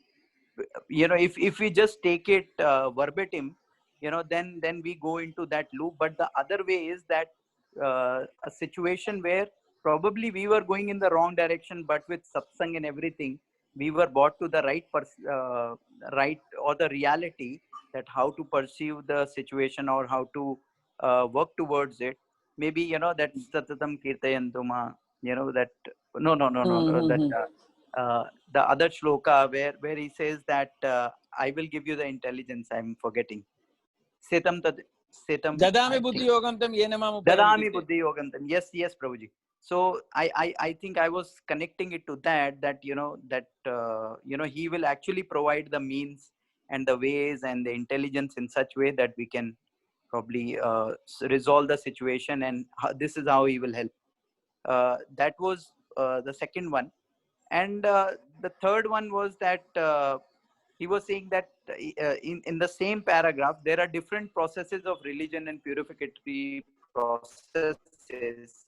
if we just take it verbatim, then we go into that loop. But the other way is that a situation where probably we were going in the wrong direction, but with satsang and everything, we were brought to the right or the reality that how to perceive the situation or how to work towards it. Maybe, that satatam kirtayantuma, that no, that the other shloka where he says that I will give you the intelligence. I'm forgetting. Setam Dadami buddhi yogantam yenamam Dadami buddhi yogantam. Yes, Prabhuji. So I think I was connecting it to that he will actually provide the means and the ways and the intelligence in such way that we can probably resolve the situation, and this is how he will help. That was the second one. And the third one was that he was saying that in the same paragraph, there are different processes of religion and purificatory processes.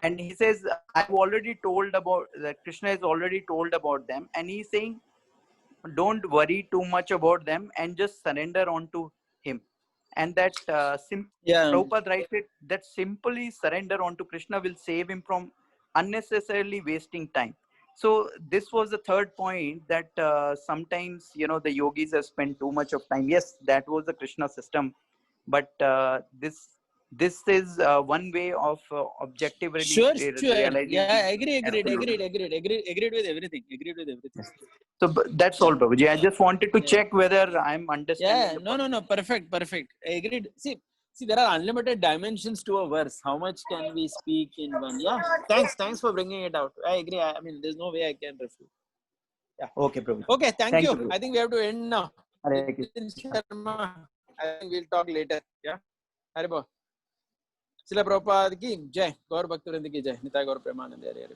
And he says, I've already told about that, Krishna has already told about them. And he's saying, don't worry too much about them and just surrender onto him. And that Prabhupada writes it, that simply surrender onto Krishna will save him from unnecessarily wasting time. So this was the third point, that sometimes, the yogis have spent too much of time. Yes, that was the Krishna system. But this is one way of objective realization. Yeah, agreed with everything. So that's all, Prabhuji. I just wanted to check whether I'm understanding. Yeah, no, perfect. I agreed. See, there are unlimited dimensions to a verse. How much can we speak in one? Yeah, thanks for bringing it out. I agree. I mean, there's no way I can refute. Yeah. Okay, Prabhuji. Okay, thank you. Prabhuji. I think we have to end now. Hare I think we'll talk later. Yeah. Haribo. Srila Prabhupada ki jai. Gaur Bhaktivinoda ki jai. Nitai Gaur Premanande. Hare Hare.